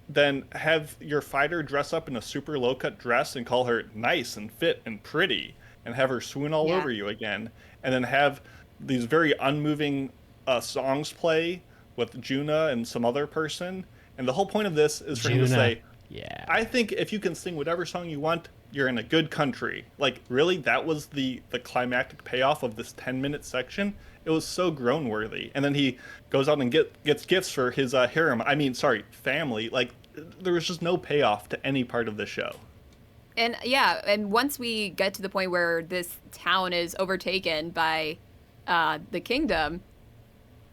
then have your fighter dress up in a super low-cut dress and call her nice and fit and pretty and have her swoon all over you again, and then have these very unmoving songs play with Juna and some other person. And the whole point of this is for him to say, yeah, I think if you can sing whatever song you want, you're in a good country. Like, really, that was the climactic payoff of this 10-minute section. It was so groan-worthy. And then he goes out and gets gifts for his family. Like, there was just no payoff to any part of the show. And yeah, and once we get to the point where this town is overtaken by the kingdom,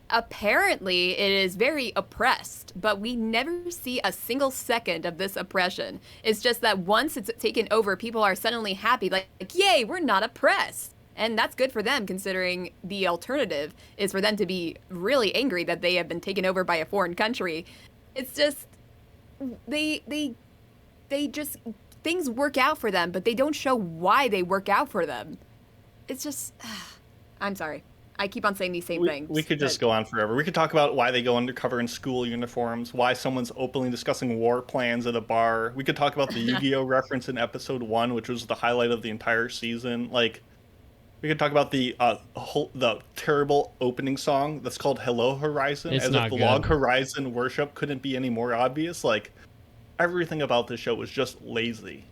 apparently it is very oppressed, but we never see a single second of this oppression. It's just that once it's taken over, people are suddenly happy, like yay, we're not oppressed. And that's good for them, considering the alternative is for them to be really angry that they have been taken over by a foreign country. It's just, they just, things work out for them, but they don't show why they work out for them. It's just, I'm sorry. I keep on saying these same things. We could just go on forever. We could talk about why they go undercover in school uniforms, why someone's openly discussing war plans at a bar. We could talk about the Yu-Gi-Oh reference in episode 1, which was the highlight of the entire season. Like, we could talk about the terrible opening song that's called Hello Horizon, as if the Log Horizon worship couldn't be any more obvious. Like, everything about this show was just lazy.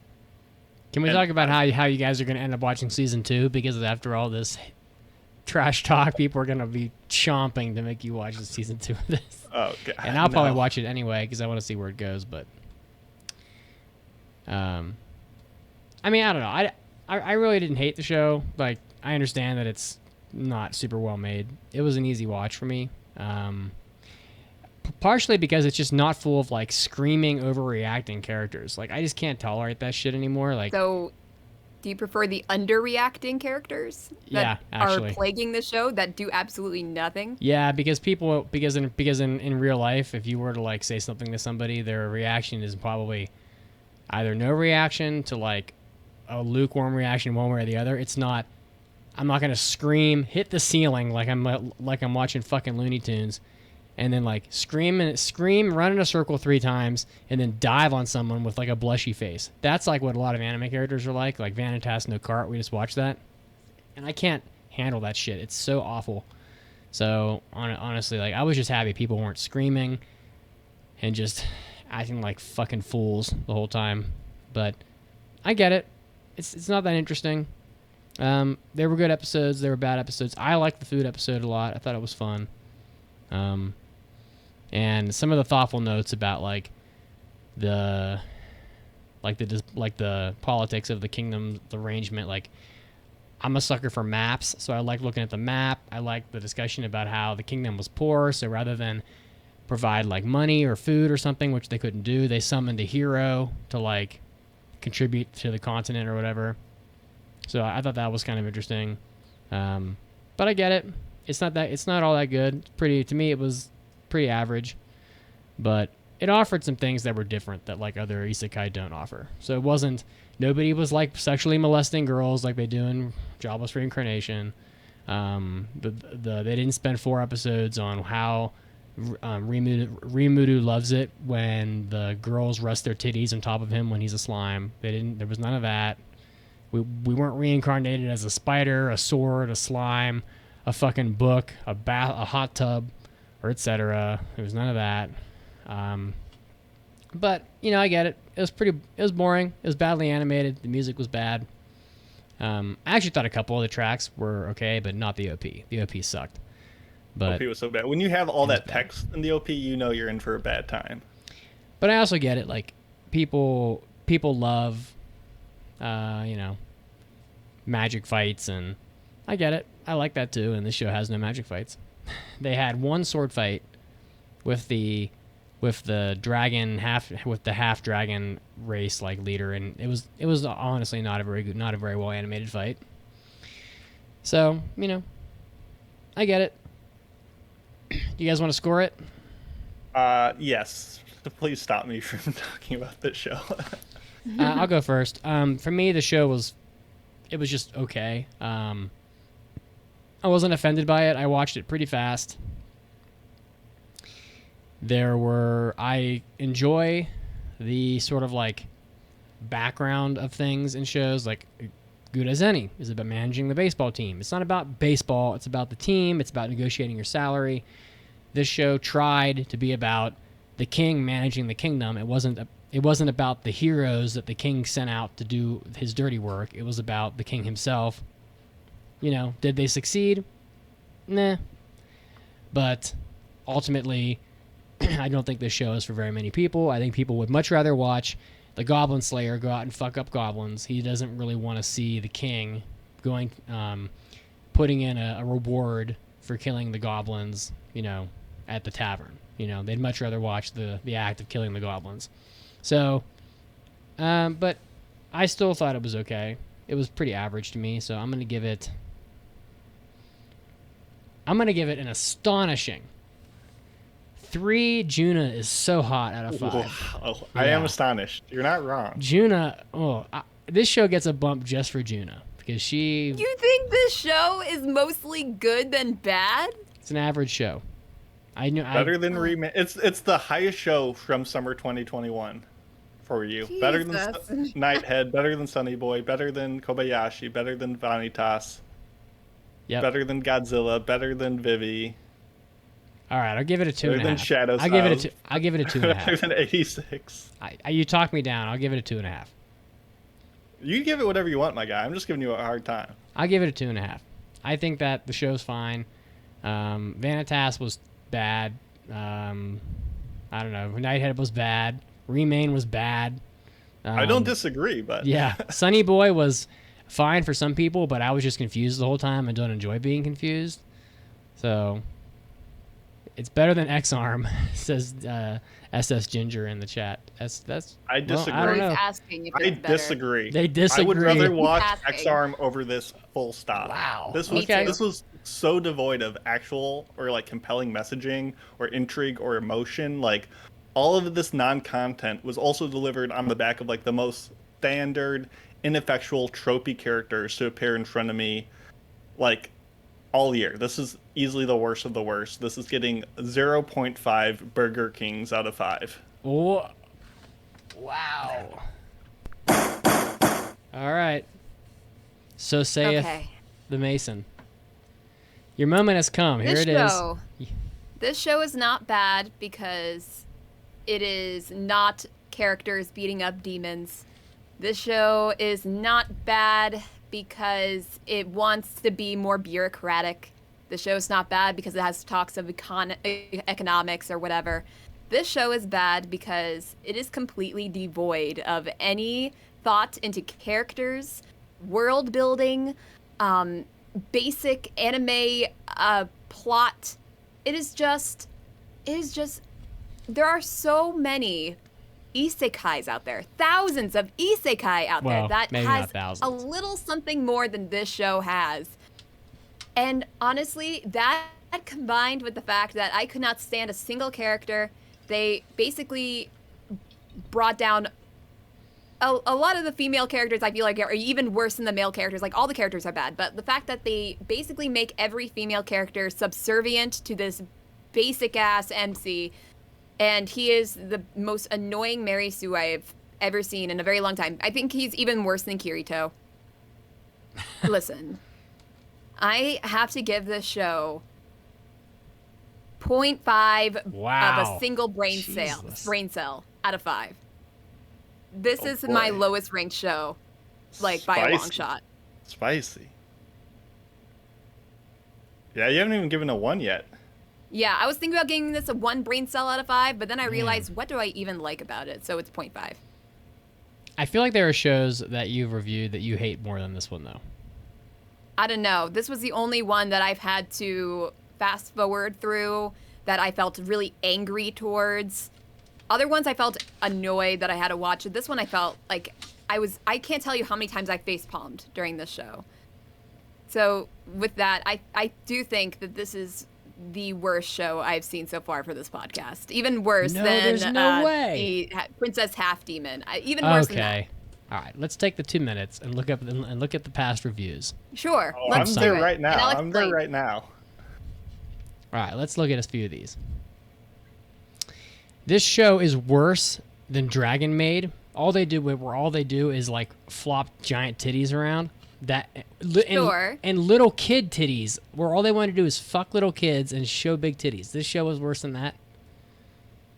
Can we talk about how you guys are going to end up watching season 2? Because after all this trash talk, people are going to be chomping to make you watch the season 2 of this. Oh, God. And I'll probably watch it anyway because I want to see where it goes. But, I mean, I don't know. I really didn't hate the show. Like, I understand that it's not super well made. It was an easy watch for me. partially because it's just not full of like screaming, overreacting characters. Like I just can't tolerate that shit anymore. Like, So, do you prefer the underreacting characters Yeah, that actually. are plaguing the show that do absolutely nothing? yeah, because in real life, if you were to like say something to somebody, their reaction is probably either no reaction to like a lukewarm reaction one way or the other. It's not. I'm not gonna scream, hit the ceiling like I'm watching fucking Looney Tunes, and then like scream, run in a circle 3 times, and then dive on someone with like a blushy face. That's like what a lot of anime characters are like Vanitas no Cart. We just watched that, and I can't handle that shit. It's so awful. So honestly, like I was just happy people weren't screaming and just acting like fucking fools the whole time. But I get it. It's not that interesting. There were good episodes. There were bad episodes. I liked the food episode a lot. I thought it was fun. And some of the thoughtful notes about like the politics of the kingdom, the arrangement. Like I'm a sucker for maps, so I like looking at the map. I like the discussion about how the kingdom was poor, so rather than provide like money or food or something, which they couldn't do, they summoned a hero to like contribute to the continent or whatever. So I thought that was kind of interesting. But I get it. It's not all that good. To me, it was pretty average, but it offered some things that were different that like other isekai don't offer. So it wasn't, nobody was like sexually molesting girls like they do in Jobless Reincarnation. They didn't spend 4 episodes on how Rimudu loves it when the girls rest their titties on top of him when he's a slime. There was none of that. We weren't reincarnated as a spider, a sword, a slime, a fucking book, a hot tub, or etc. There was none of that. But I get it. It was boring. It was badly animated. The music was bad. I actually thought a couple of the tracks were okay, but not the OP. The OP sucked. But OP was so bad. When you have all that text in the OP, you know you're in for a bad time. But I also get it. Like people love, magic fights, and I get it. I like that too. And this show has no magic fights. They had one sword fight with the dragon half dragon race like leader, and it was honestly not a very well animated fight. So I get it. You guys want to score it? Yes. Please stop me from talking about this show. I'll go first. For me, the show was just okay. I wasn't offended by it. I watched it pretty fast. I enjoy the sort of like background of things in shows. Like Good as Any is about managing the baseball team. It's not about baseball. It's about the team. It's about negotiating your salary. This show tried to be about the king managing the kingdom. It wasn't about the heroes that the king sent out to do his dirty work. It was about the king himself. Did they succeed? Nah. But ultimately, I don't think this show is for very many people. I think people would much rather watch the Goblin Slayer go out and fuck up goblins. He doesn't really want to see the king putting in a reward for killing the goblins, at the tavern. They'd much rather watch the act of killing the goblins. So, but I still thought it was okay. It was pretty average to me, so I'm gonna give it an astonishing 3 Juna is so hot out of 5. Wow. I am astonished. You're not wrong. Juna, this show gets a bump just for Juna because she. You think this show is mostly good than bad? It's an average show. Better than It's the highest show from summer 2021 for you. Jesus. Better than Nighthead. Better than Sunny Boy. Better than Kobayashi. Better than Vanitas. Yep. Better than Godzilla. Better than Vivi. All right, I'll give it a 2.5. Better than Shadows. I'll give it a 2.5. Better than 86. You talked me down. I'll give it a 2.5. You give it whatever you want, my guy. I'm just giving you a hard time. I'll give it a 2.5. I think that the show's fine. Vanitas was bad. I don't know. Nighthead was bad. Remain was bad. I don't disagree, but yeah, Sunny Boy was fine for some people, but I was just confused the whole time. I don't enjoy being confused. So It's better than X-Arm, says SS Ginger in the chat. That's. I disagree. Well, I don't know. Asking if I it's better. disagree. They disagree. I would rather watch Asking. X-Arm over this full stop. Wow. This Me was too. this was so devoid of actual or like compelling messaging or intrigue or emotion. Like all of this non-content was also delivered on the back of like the most standard, ineffectual, tropey characters to appear in front of me, like all year. This is easily the worst of the worst. This is getting 0.5 Burger Kings out of 5. Oh, wow. All right. So saith the Mason. Your moment has come. Here it is. This show is not bad because it is not characters beating up demons. This show is not bad because it wants to be more bureaucratic. The show is not bad because it has talks of economics or whatever. This show is bad because it is completely devoid of any thought into characters, world building, basic anime plot. It is just, there are so many isekais out there, thousands of isekai out there that maybe has not a little something more than this show has. And honestly, that combined with the fact that I could not stand a single character, they basically brought down a lot of the female characters. I feel like are even worse than the male characters. Like all the characters are bad, but the fact that they basically make every female character subservient to this basic ass MC, and he is the most annoying Mary Sue I've ever seen in a very long time. I think he's even worse than Kirito. Listen, I have to give this show 0.5 of a single brain cell out of 5. This is my lowest ranked show, like by a long shot. Spicy. Yeah, you haven't even given a 1 yet. Yeah, I was thinking about giving this a 1 brain cell out of 5, but then I realized, what do I even like about it? So it's 0.5. I feel like there are shows that you've reviewed that you hate more than this one, though. I don't know. This was the only one that I've had to fast forward through that I felt really angry towards. Other ones I felt annoyed that I had to watch it. This one I felt like I can't tell you how many times I face palmed during this show. So with that, I do think that this is the worst show I've seen so far for this podcast. Even worse than there's no way. The Princess Half Demon. Even worse than that. Okay. All right, let's take the 2 minutes and look at the past reviews. Sure. Oh, I'm there right now. I'm there right now. All right, let's look at a few of these. This show is worse than Dragon Maid. All they do is like flop giant titties around. And little kid titties, where all they want to do is fuck little kids and show big titties. This show was worse than that.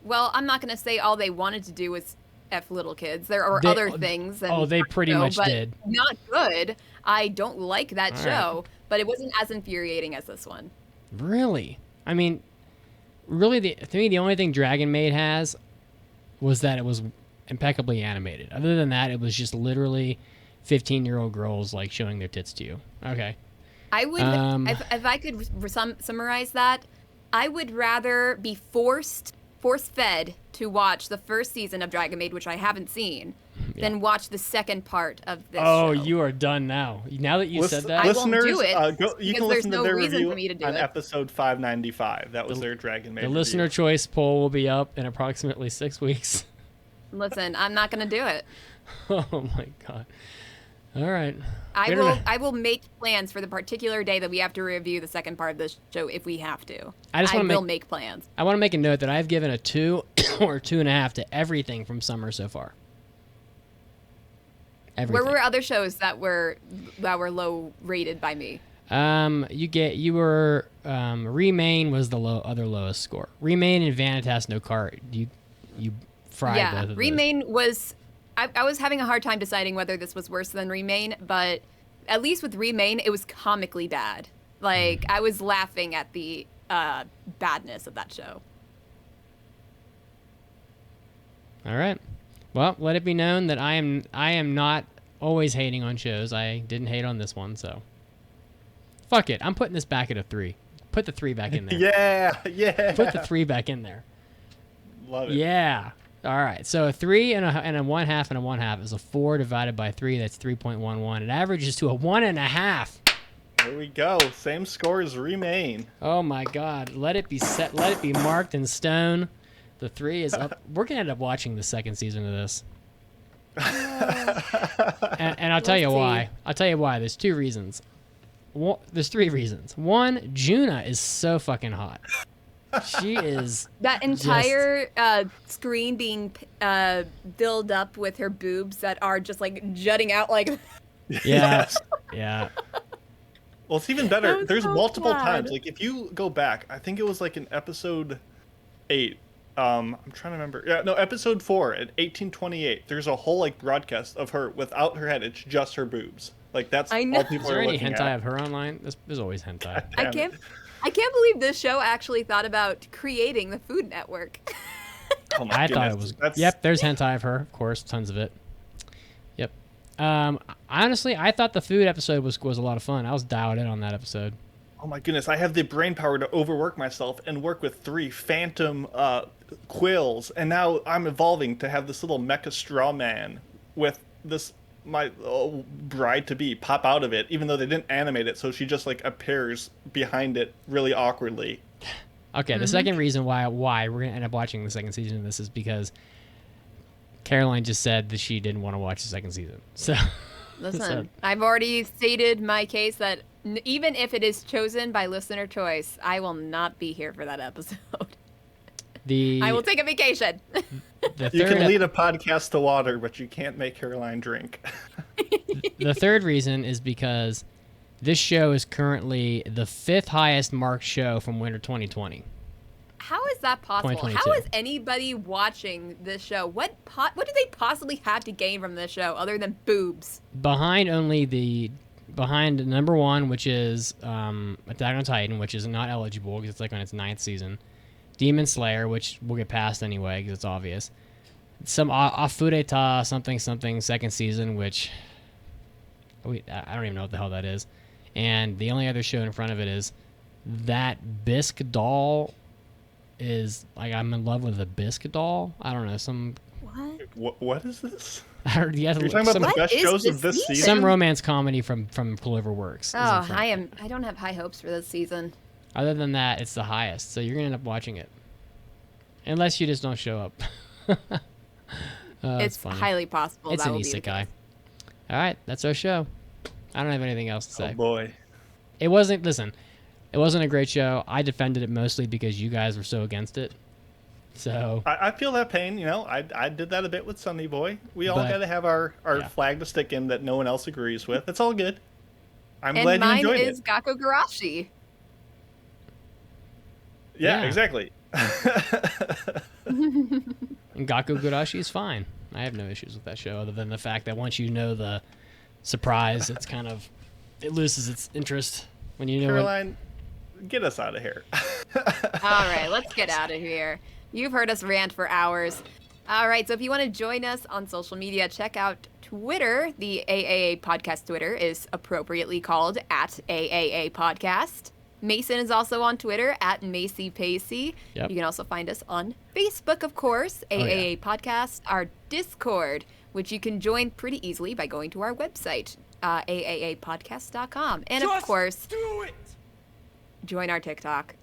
Well, I'm not going to say all they wanted to do was F little kids. There are other things. They pretty much did. Not good. I don't like that show, right. but it wasn't as infuriating as this one. Really? I mean, really, to me, the only thing Dragon Maid has was that it was impeccably animated. Other than that, it was just literally 15-year-old girls like showing their tits to you. Okay. I would, if I could summarize that, I would rather be force-fed to watch the first season of Dragon Maid, which I haven't seen, than watch the second part of this show. You are done now. Now that you said that, I won't do it you can because listen there's to no their reason review for me to do on it. episode 595. That was their Dragon Maid the review. listener choice poll will be up in approximately 6 weeks. Listen, I'm not going to do it. Oh my god. All right. I will make plans for the particular day that we have to review the second part of this show if we have to. I will make plans. I want to make a note that I've given a 2 or 2.5 to everything from summer so far. Everything. Where were other shows that were low rated by me? Remain was the other lowest score. Remain and Vanitas no Cart. You fried both of those. Remain was. I was having a hard time deciding whether this was worse than Remain, but at least with Remain, it was comically bad. Like, I was laughing at the badness of that show. All right. Well, let it be known that I am not always hating on shows. I didn't hate on this one, so fuck it. I'm putting this back at a 3. Put the 3 back in there. Yeah. Put the 3 back in there. Love it. Yeah. All right. So a 3 and a 1/2 and a 1/2 is a 4 divided by 3. That's 3.11. It averages to a 1.5. There we go. Same scores remain. Oh my God. Let it be set. Let it be marked in stone. The 3 is up. We're gonna end up watching the second season of this. and I'll tell you why. I'll tell you why. There's 2 reasons. There's 3 reasons. 1, Juna is so fucking hot. She is That entire screen being filled up with her boobs that are just like jutting out like. Yeah. Yeah. Well, it's even better. was There's so multiple fun. times. Like if you go back, I think it was like in episode 8. I'm trying to remember. Yeah, no, episode 4 at 1828. There's a whole like broadcast of her without her head. It's just her boobs. Like that's I know. all people Is there are any looking hentai at. of her online? There's always hentai. I can't believe this show actually thought about creating the Food Network. Oh my I thought it goodness. was. That's- Yep, there's hentai of her, of course, tons of it. Yep. Honestly, I thought the food episode was a lot of fun. I was dialed in on that episode. Oh my goodness, I have the brain power to overwork myself and work with 3 phantom quills, and now I'm evolving to have this little mecha straw man with this my bride to be pop out of it, even though they didn't animate it, so she just like appears behind it really awkwardly. Okay, the second reason why we're gonna end up watching the second season of this is because Caroline just said that she didn't want to watch the second season. So Listen, So- I've already stated my case that even if it is chosen by listener choice, I will not be here for that episode. I will take a vacation. The You third can lead a podcast to water, but you can't make Caroline drink. the third reason is because this show is currently the 5th highest marked show from winter 2020. How is that possible? 2022. How is anybody watching this show? What do they possibly have to gain from this show other than boobs? Behind number 1, which is Attack on Titan, which is not eligible because it's like on its 9th season. Demon Slayer, which we'll get past anyway because it's obvious. Some Afureta something second season, which I don't even know what the hell that is. And the only other show in front of it is that Bisque doll is like I'm in love with a Bisque doll. I don't know some. What is this? I don't, you have to You're look- talking some, about the What best is shows this of this season? season? some romance comedy from Cloverworks. is in Oh, front. I don't have high hopes for this season. Other than that, it's the highest, so you're gonna end up watching it, unless you just don't show up. It's funny. highly possible It's that an will be the isekai. case. All right, that's our show. I don't have anything else to say. Oh boy. It wasn't. Listen, it wasn't a great show. I defended it mostly because you guys were so against it. So I feel that pain, you know. I did that a bit with Sunny Boy. We all But- got to have our yeah. flag to stick in that no one else agrees with. It's all good. I'm And glad you mine enjoyed is it. Gakko Garashi. Yeah, Yeah. exactly. and Gaku Gurashi is fine. I have no issues with that show, other than the fact that once you know the surprise, it's kind of it loses its interest when you know it. Caroline, get us out of here. All right, let's get out of here. You've heard us rant for hours. All right, so if you want to join us on social media, check out Twitter. The AAA Podcast Twitter is appropriately called at AAA Podcast. Mason is also on Twitter at Macy Pacey. Yep. You can also find us on Facebook, of course, AAA Podcast, our Discord, which you can join pretty easily by going to our website, AAApodcast.com. And of course, Do it! join our TikTok.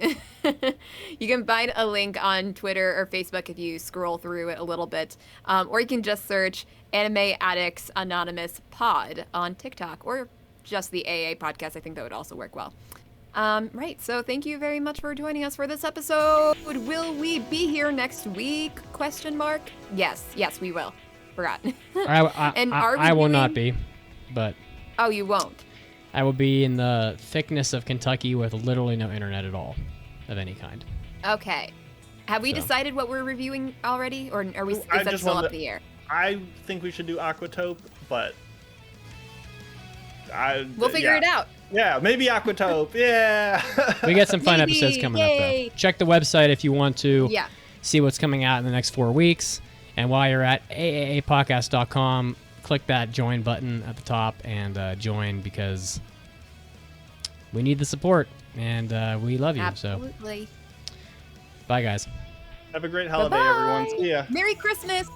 You can find a link on Twitter or Facebook if you scroll through it a little bit. Or you can just search Anime Addicts Anonymous Pod on TikTok or just the AA podcast. I think that would also work well. Right, so thank you very much for joining us for this episode. Will we be here next week? Question mark. Yes, we will. Forgot. And are we I will not doing- be, but Oh, you won't. I will be in the thickness of Kentucky with literally no internet at all, of any kind. Okay. Have we So. decided what we're reviewing already, or are we? Is I that just still wanted up to- in the air? I think we should do Aquatope, but We'll figure it out. Yeah, maybe Aquatope. Yeah. We got some fun Maybe, episodes coming yay. up, though. Check the website if you want to Yeah. see what's coming out in the next 4 weeks. And while you're at AAApodcast.com, click that join button at the top and join because we need the support, and we love you. Absolutely. So, bye, guys. Have a great holiday, Bye-bye. everyone. See ya. Merry Christmas.